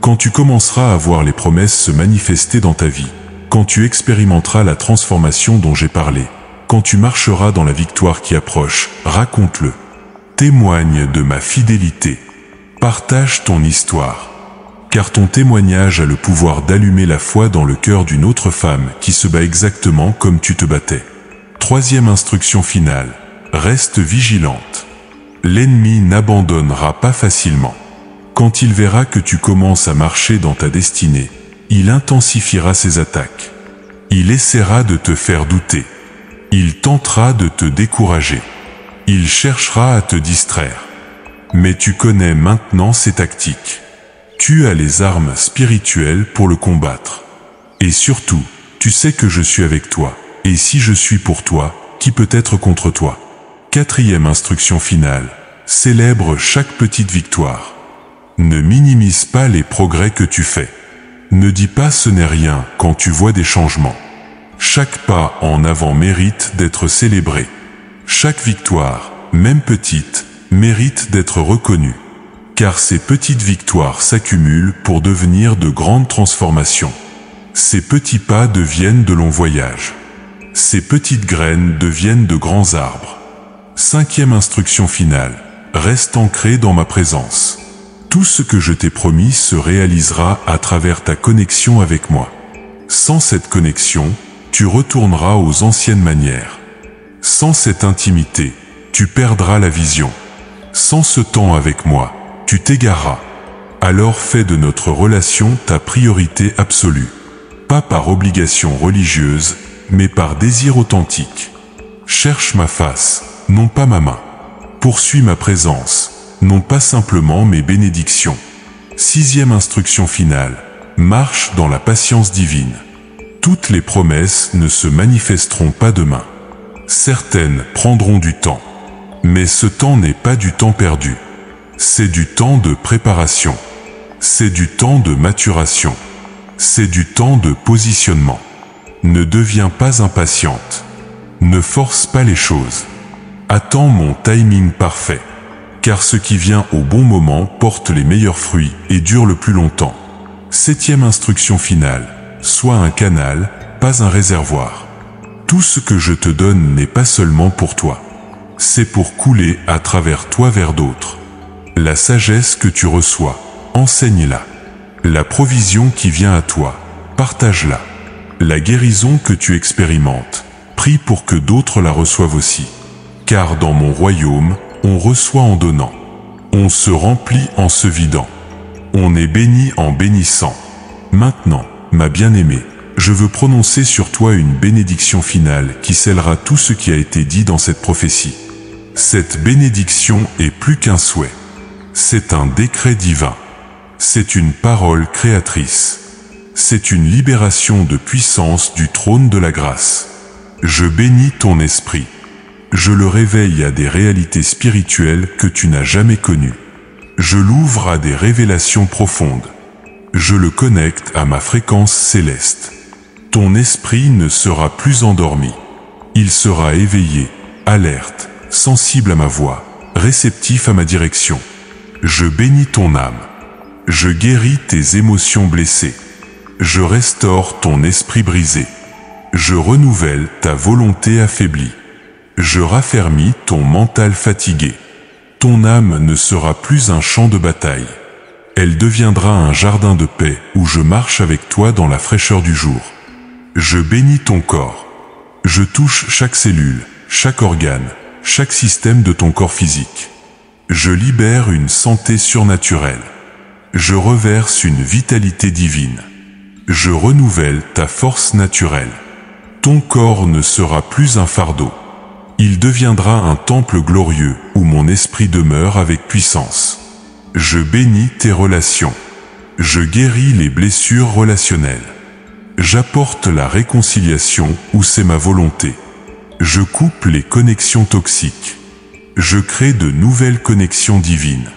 Quand tu commenceras à voir les promesses se manifester dans ta vie, quand tu expérimenteras la transformation dont j'ai parlé, quand tu marcheras dans la victoire qui approche, raconte-le. Témoigne de ma fidélité. Partage ton histoire. Car ton témoignage a le pouvoir d'allumer la foi dans le cœur d'une autre femme qui se bat exactement comme tu te battais. Troisième instruction finale, reste vigilante. L'ennemi n'abandonnera pas facilement. Quand il verra que tu commences à marcher dans ta destinée, il intensifiera ses attaques. Il essaiera de te faire douter. Il tentera de te décourager. Il cherchera à te distraire. Mais tu connais maintenant ses tactiques. Tu as les armes spirituelles pour le combattre. Et surtout, tu sais que je suis avec toi. Et si je suis pour toi, qui peut être contre toi? Quatrième instruction finale, célèbre chaque petite victoire. Ne minimise pas les progrès que tu fais. Ne dis pas ce n'est rien quand tu vois des changements. Chaque pas en avant mérite d'être célébré. Chaque victoire, même petite, mérite d'être reconnue. Car ces petites victoires s'accumulent pour devenir de grandes transformations. Ces petits pas deviennent de longs voyages. Ces petites graines deviennent de grands arbres. 5e instruction finale. Reste ancré dans ma présence. Tout ce que je t'ai promis se réalisera à travers ta connexion avec moi. Sans cette connexion, tu retourneras aux anciennes manières. Sans cette intimité, tu perdras la vision. Sans ce temps avec moi, tu t'égareras. Alors fais de notre relation ta priorité absolue. Pas par obligation religieuse, mais par désir authentique. Cherche ma face, non pas ma main. Poursuis ma présence, non pas simplement mes bénédictions. 6e instruction finale. Marche dans la patience divine. Toutes les promesses ne se manifesteront pas demain. Certaines prendront du temps. Mais ce temps n'est pas du temps perdu. C'est du temps de préparation. C'est du temps de maturation. C'est du temps de positionnement. Ne deviens pas impatiente. Ne force pas les choses. Attends mon timing parfait. Car ce qui vient au bon moment porte les meilleurs fruits et dure le plus longtemps. 7e instruction finale. Sois un canal, pas un réservoir. Tout ce que je te donne n'est pas seulement pour toi. C'est pour couler à travers toi vers d'autres. La sagesse que tu reçois, enseigne-la. La provision qui vient à toi, partage-la. La guérison que tu expérimentes, prie pour que d'autres la reçoivent aussi. Car dans mon royaume, on reçoit en donnant. On se remplit en se vidant. On est béni en bénissant. Maintenant, ma bien-aimée, je veux prononcer sur toi une bénédiction finale qui scellera tout ce qui a été dit dans cette prophétie. Cette bénédiction est plus qu'un souhait. C'est un décret divin. C'est une parole créatrice. C'est une libération de puissance du trône de la grâce. Je bénis ton esprit. Je le réveille à des réalités spirituelles que tu n'as jamais connues. Je l'ouvre à des révélations profondes. Je le connecte à ma fréquence céleste. Ton esprit ne sera plus endormi. Il sera éveillé, alerte, sensible à ma voix, réceptif à ma direction. Je bénis ton âme. Je guéris tes émotions blessées. Je restaure ton esprit brisé. Je renouvelle ta volonté affaiblie. Je raffermis ton mental fatigué. Ton âme ne sera plus un champ de bataille. Elle deviendra un jardin de paix où je marche avec toi dans la fraîcheur du jour. Je bénis ton corps. Je touche chaque cellule, chaque organe, chaque système de ton corps physique. Je libère une santé surnaturelle. Je reverse une vitalité divine. Je renouvelle ta force naturelle. Ton corps ne sera plus un fardeau. Il deviendra un temple glorieux où mon esprit demeure avec puissance. Je bénis tes relations. Je guéris les blessures relationnelles. J'apporte la réconciliation où c'est ma volonté. Je coupe les connexions toxiques. Je crée de nouvelles connexions divines.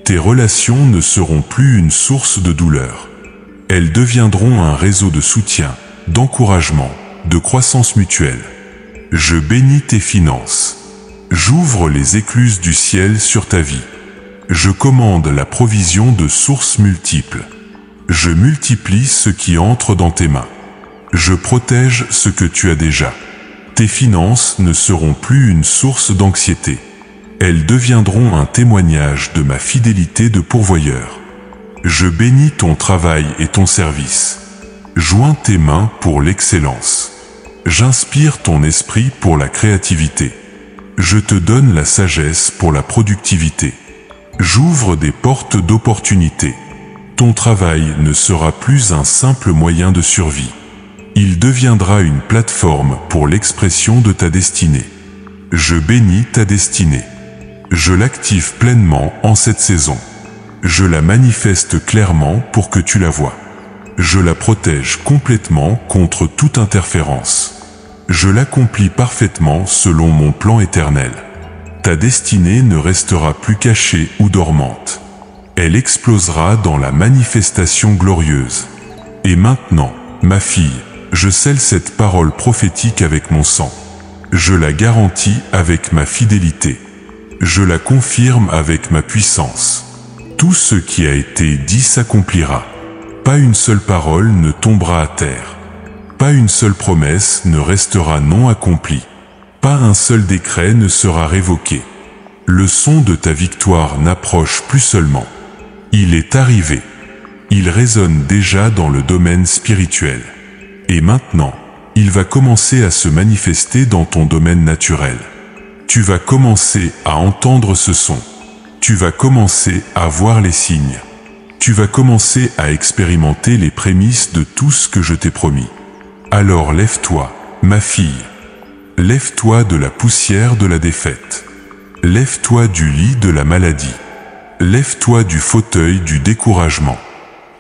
Tes relations ne seront plus une source de douleur. Elles deviendront un réseau de soutien, d'encouragement, de croissance mutuelle. Je bénis tes finances. J'ouvre les écluses du ciel sur ta vie. Je commande la provision de sources multiples. Je multiplie ce qui entre dans tes mains. Je protège ce que tu as déjà. Tes finances ne seront plus une source d'anxiété. Elles deviendront un témoignage de ma fidélité de pourvoyeur. Je bénis ton travail et ton service. Joins tes mains pour l'excellence. J'inspire ton esprit pour la créativité. Je te donne la sagesse pour la productivité. J'ouvre des portes d'opportunité. Ton travail ne sera plus un simple moyen de survie. Il deviendra une plateforme pour l'expression de ta destinée. Je bénis ta destinée. Je l'active pleinement en cette saison. Je la manifeste clairement pour que tu la vois. Je la protège complètement contre toute interférence. Je l'accomplis parfaitement selon mon plan éternel. Ta destinée ne restera plus cachée ou dormante. Elle explosera dans la manifestation glorieuse. Et maintenant, ma fille, je scelle cette parole prophétique avec mon sang. Je la garantis avec ma fidélité. Je la confirme avec ma puissance. Tout ce qui a été dit s'accomplira. Pas une seule parole ne tombera à terre. Pas une seule promesse ne restera non accomplie. Pas un seul décret ne sera révoqué. Le son de ta victoire n'approche plus seulement. Il est arrivé. Il résonne déjà dans le domaine spirituel. Et maintenant, il va commencer à se manifester dans ton domaine naturel. Tu vas commencer à entendre ce son. Tu vas commencer à voir les signes. Tu vas commencer à expérimenter les prémices de tout ce que je t'ai promis. Alors lève-toi, ma fille. Lève-toi de la poussière de la défaite. Lève-toi du lit de la maladie. Lève-toi du fauteuil du découragement.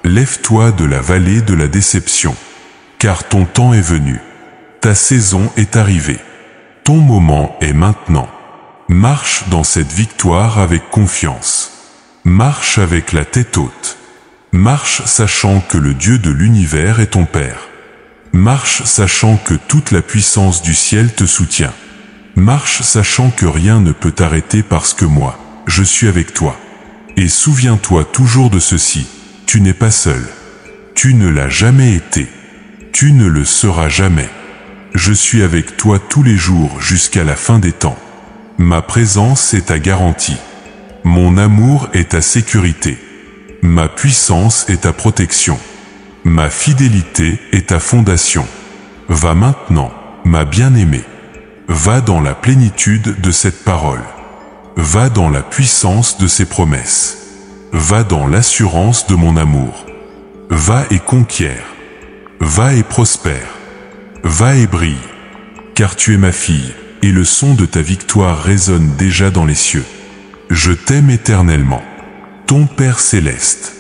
Lève-toi de la vallée de la déception. Car ton temps est venu. Ta saison est arrivée. Ton moment est maintenant. Marche dans cette victoire avec confiance. Marche avec la tête haute. Marche sachant que le Dieu de l'univers est ton Père. Marche sachant que toute la puissance du ciel te soutient. Marche sachant que rien ne peut t'arrêter parce que moi, je suis avec toi. Et souviens-toi toujours de ceci, tu n'es pas seul. Tu ne l'as jamais été. Tu ne le seras jamais. Je suis avec toi tous les jours jusqu'à la fin des temps. Ma présence est ta garantie. Mon amour est ta sécurité. Ma puissance est ta protection. Ma fidélité est ta fondation. Va maintenant, ma bien-aimée. Va dans la plénitude de cette parole. Va dans la puissance de ses promesses. Va dans l'assurance de mon amour. Va et conquiert. Va et prospère. Va et brille. Car tu es ma fille, et le son de ta victoire résonne déjà dans les cieux. Je t'aime éternellement. Ton Père céleste.